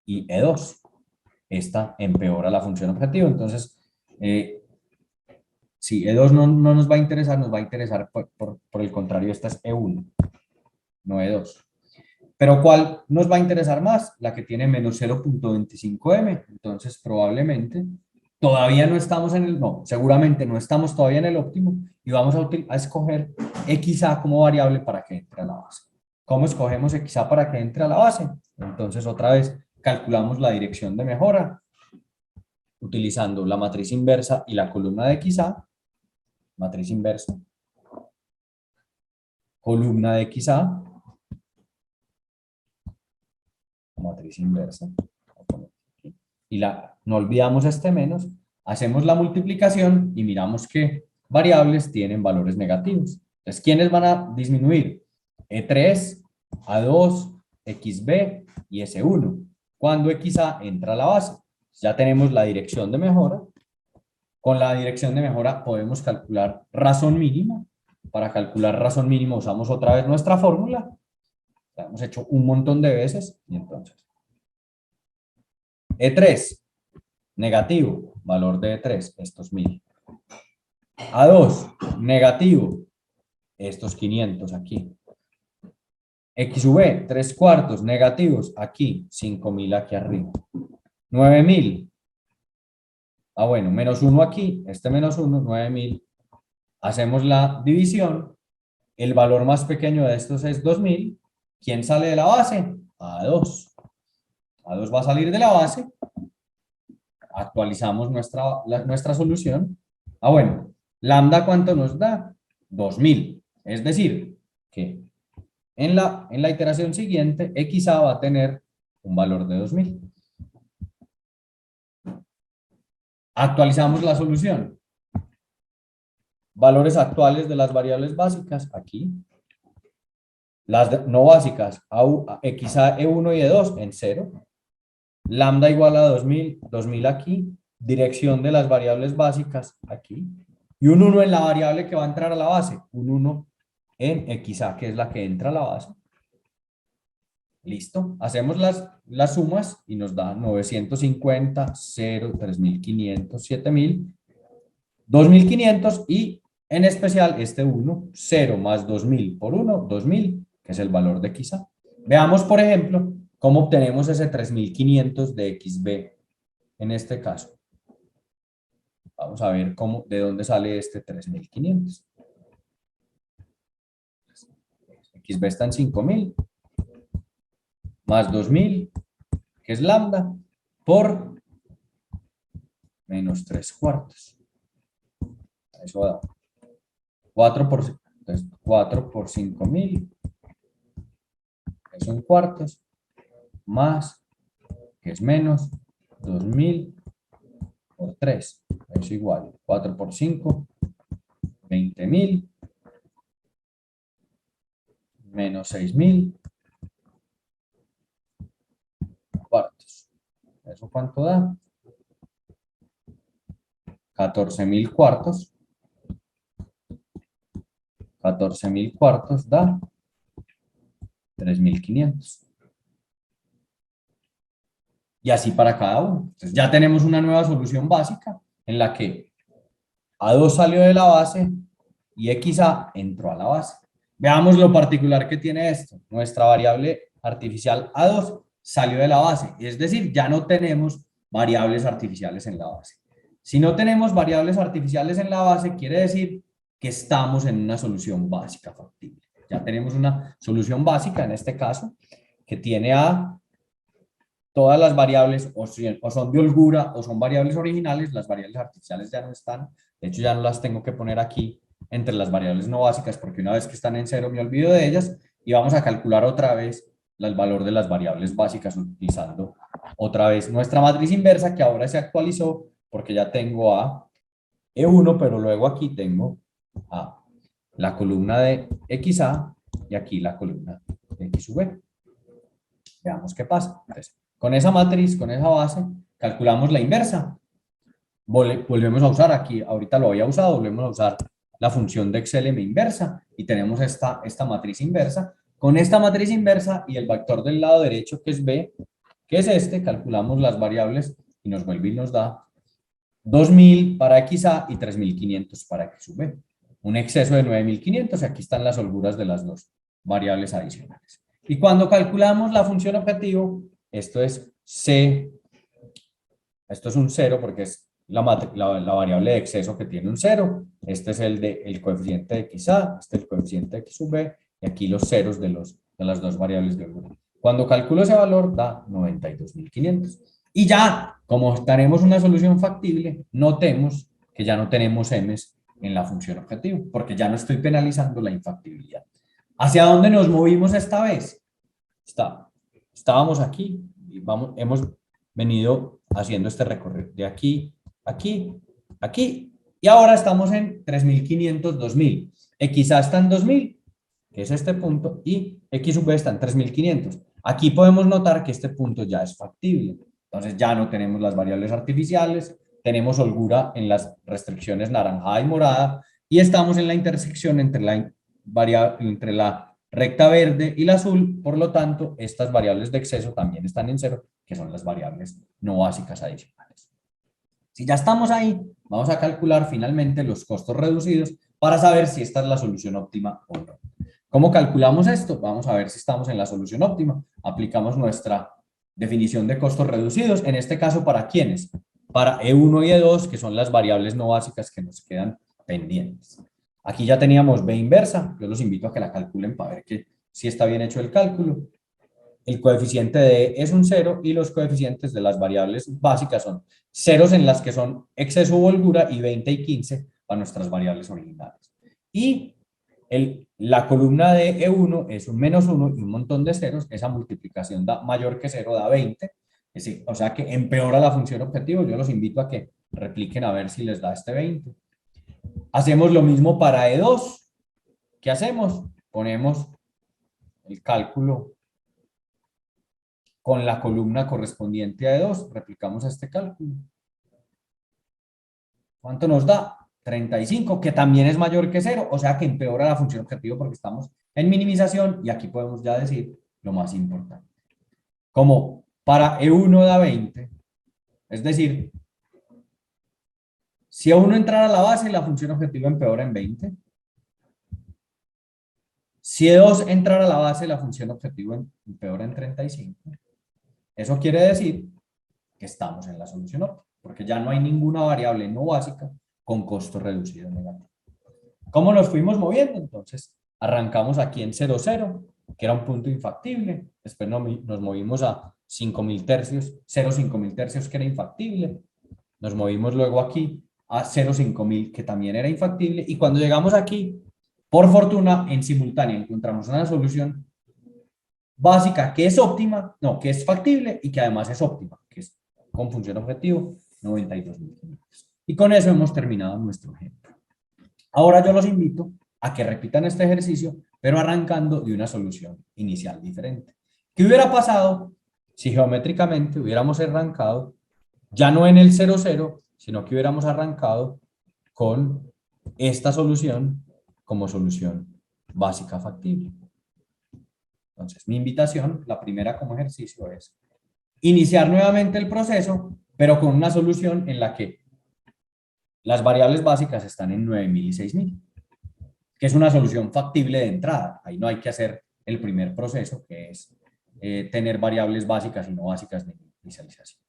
y E2. Esta empeora la función objetivo. Entonces, si E2 no nos va a interesar, nos va a interesar por el contrario, esta es E1, no E2. Pero ¿cuál nos va a interesar más? La que tiene menos 0.25m. Entonces, probablemente todavía no estamos en el, no, seguramente no estamos todavía en el óptimo y vamos a escoger XA como variable para que entre a la base. ¿Cómo escogemos XA para que entre a la base? Entonces, otra vez, calculamos la dirección de mejora utilizando la matriz inversa y la columna de XA. Matriz inversa, columna de XA, matriz inversa, y no olvidamos este menos, hacemos la multiplicación y miramos qué variables tienen valores negativos. Entonces, ¿quiénes van a disminuir? E3, A2, XB y S1. Cuando XA entra a la base, ya tenemos la dirección de mejora. Con la dirección de mejora podemos calcular razón mínima. Para calcular razón mínima usamos otra vez nuestra fórmula. La hemos hecho un montón de veces y entonces E3, negativo, valor de E3, estos 1000. A2, negativo, estos 500 aquí. XV, 3 cuartos, negativos, aquí, 5000 aquí arriba. 9000. Bueno, menos 1 aquí, este menos 1, 9000. Hacemos la división. El valor más pequeño de estos es 2000. ¿Quién sale de la base? A2. A2 va a salir de la base. Actualizamos nuestra solución. Bueno, lambda, ¿cuánto nos da? 2000. Es decir, que en la iteración siguiente, XA va a tener un valor de 2000. Actualizamos la solución. Valores actuales de las variables básicas, aquí. Las no básicas, XA, E1 y E2 en 0. Lambda igual a 2000, 2000 aquí. Dirección de las variables básicas, aquí. Y un 1 en la variable que va a entrar a la base. Un 1 en XA, que es la que entra a la base. Listo. Hacemos las sumas y nos da 950, 0, 3500, 7000, 2500 y en especial este 1, 0 más 2000 por 1, 2000, que es el valor de XA. Veamos, por ejemplo, cómo obtenemos ese 3500 de XB en este caso. Vamos a ver de dónde sale este 3500. XB está en 5000, más 2000, que es lambda, por menos 3 cuartos. Eso da 4 por 5000, que son cuartos, más, que es menos, 2000 por 3. Eso igual, 4 por 5, 20.000, menos 6.000 cuartos. ¿Eso cuánto da? 14.000 cuartos. 14.000 cuartos da 3.500. Y así para cada uno. Entonces ya tenemos una nueva solución básica en la que A2 salió de la base y XA entró a la base. Veamos lo particular que tiene esto. Nuestra variable artificial A2 salió de la base, es decir, ya no tenemos variables artificiales en la base. Si no tenemos variables artificiales en la base, quiere decir que estamos en una solución básica factible. Ya tenemos una solución básica, en este caso, que tiene a todas las variables o son de holgura o son variables originales. Las variables artificiales ya no están, de hecho ya no las tengo que poner aquí entre las variables no básicas porque una vez que están en cero me olvido de ellas y vamos a calcular otra vez el valor de las variables básicas utilizando otra vez nuestra matriz inversa que ahora se actualizó porque ya tengo a E1, pero luego aquí tengo a la columna de XA y aquí la columna de X sub B. Veamos qué pasa. Entonces, con esa matriz, con esa base, calculamos la inversa. Volvemos a usar aquí, ahorita lo había usado, volvemos a usar la función de XLM inversa y tenemos esta matriz inversa. Con esta matriz inversa y el vector del lado derecho que es B, que es este, calculamos las variables y nos vuelve y nos da 2.000 para XA y 3.500 para X sub B. Un exceso de 9.500 y aquí están las holguras de las dos variables adicionales. Y cuando calculamos la función objetivo, esto es C, esto es un 0 porque es la variable de exceso que tiene un 0. Este es el coeficiente de XA, este es el coeficiente de X sub B, y aquí los ceros de las dos variables de holgura. Cuando calculo ese valor da 92.500. Y ya, como tenemos una solución factible, notemos que ya no tenemos M's en la función objetivo, porque ya no estoy penalizando la infactibilidad. ¿Hacia dónde nos movimos esta vez? Estábamos aquí y hemos venido haciendo este recorrido de aquí, aquí, aquí, y ahora estamos en 3.500, 2.000. XA está en 2.000, que es este punto, y X sub B está en 3.500. Aquí podemos notar que este punto ya es factible. Entonces ya no tenemos las variables artificiales, tenemos holgura en las restricciones naranja y morada, y estamos en la intersección entre la recta verde y la azul, por lo tanto, estas variables de exceso también están en cero, que son las variables no básicas adicionales. Si ya estamos ahí, vamos a calcular finalmente los costos reducidos para saber si esta es la solución óptima o no. ¿Cómo calculamos esto? Vamos a ver si estamos en la solución óptima. Aplicamos nuestra definición de costos reducidos, en este caso, ¿para quiénes? Para E1 y E2, que son las variables no básicas que nos quedan pendientes. Aquí ya teníamos B inversa, yo los invito a que la calculen para ver que si está bien hecho el cálculo. El coeficiente de E es un 0 y los coeficientes de las variables básicas son ceros en las que son exceso o holgura y 20 y 15 para nuestras variables originales. Y la columna de E1 es un menos 1 y un montón de ceros, esa multiplicación da mayor que 0, da 20, es decir, o sea que empeora la función objetivo. Yo los invito a que repliquen a ver si les da este 20. Hacemos lo mismo para E2. ¿Qué hacemos? Ponemos el cálculo con la columna correspondiente a E2. Replicamos este cálculo. ¿Cuánto nos da? 35, que también es mayor que 0, o sea que empeora la función objetivo porque estamos en minimización y aquí podemos ya decir lo más importante. Como para E1 da 20, es decir, si E1 entrara a la base, la función objetivo empeora en 20. Si E2 entrara a la base, la función objetivo empeora en 35. Eso quiere decir que estamos en la solución óptima, porque ya no hay ninguna variable no básica con costo reducido negativo. ¿Cómo nos fuimos moviendo? Entonces, arrancamos aquí en 0, 0, que era un punto infactible. Después nos movimos a 5.000 tercios, 0, 5.000 tercios, que era infactible. Nos movimos luego aquí a 0, 5.000, que también era infactible. Y cuando llegamos aquí, por fortuna, en simultáneo encontramos una solución básica que es óptima, no, que es factible y que además es óptima, que es con función objetivo 92.500. Y con eso hemos terminado nuestro ejemplo. Ahora yo los invito a que repitan este ejercicio, pero arrancando de una solución inicial diferente. ¿Qué hubiera pasado si geométricamente hubiéramos arrancado ya no en el 0, 0, sino que hubiéramos arrancado con esta solución como solución básica factible. Entonces, mi invitación, la primera como ejercicio, es iniciar nuevamente el proceso, pero con una solución en la que las variables básicas están en 9.000 y 6.000, que es una solución factible de entrada. Ahí no hay que hacer el primer proceso, que es tener variables básicas y no básicas de inicialización.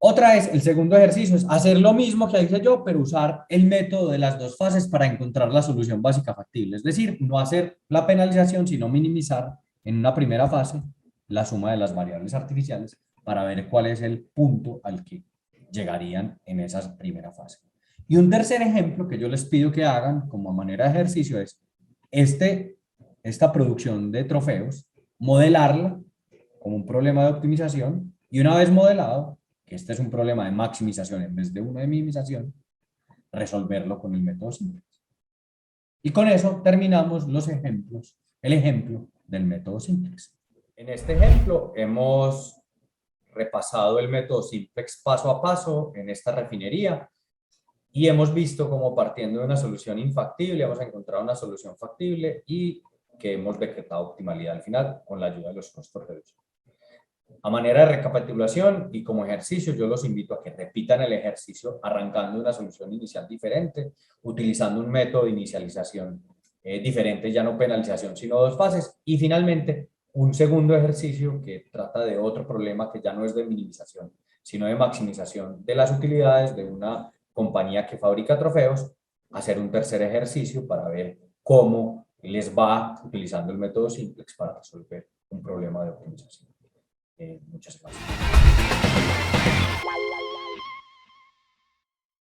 Otra es, el segundo ejercicio es hacer lo mismo que hice yo, pero usar el método de las dos fases para encontrar la solución básica factible. Es decir, no hacer la penalización, sino minimizar en una primera fase la suma de las variables artificiales para ver cuál es el punto al que llegarían en esa primera fase. Y un tercer ejemplo que yo les pido que hagan como manera de ejercicio es esta producción de trofeos, modelarla como un problema de optimización y una vez modelado, que este es un problema de maximización en vez de uno de minimización, resolverlo con el método simplex. Y con eso terminamos los ejemplos, el ejemplo del método simplex. En este ejemplo hemos repasado el método simplex paso a paso en esta refinería y hemos visto cómo partiendo de una solución infactible hemos encontrado una solución factible y que hemos decretado optimalidad al final con la ayuda de los costos reducidos. A manera de recapitulación y como ejercicio, yo los invito a que repitan el ejercicio arrancando una solución inicial diferente, utilizando un método de inicialización diferente, ya no penalización, sino dos fases. Y finalmente, un segundo ejercicio que trata de otro problema que ya no es de minimización, sino de maximización de las utilidades de una compañía que fabrica trofeos, hacer un tercer ejercicio para ver cómo les va utilizando el método simplex para resolver un problema de optimización. Muchas gracias.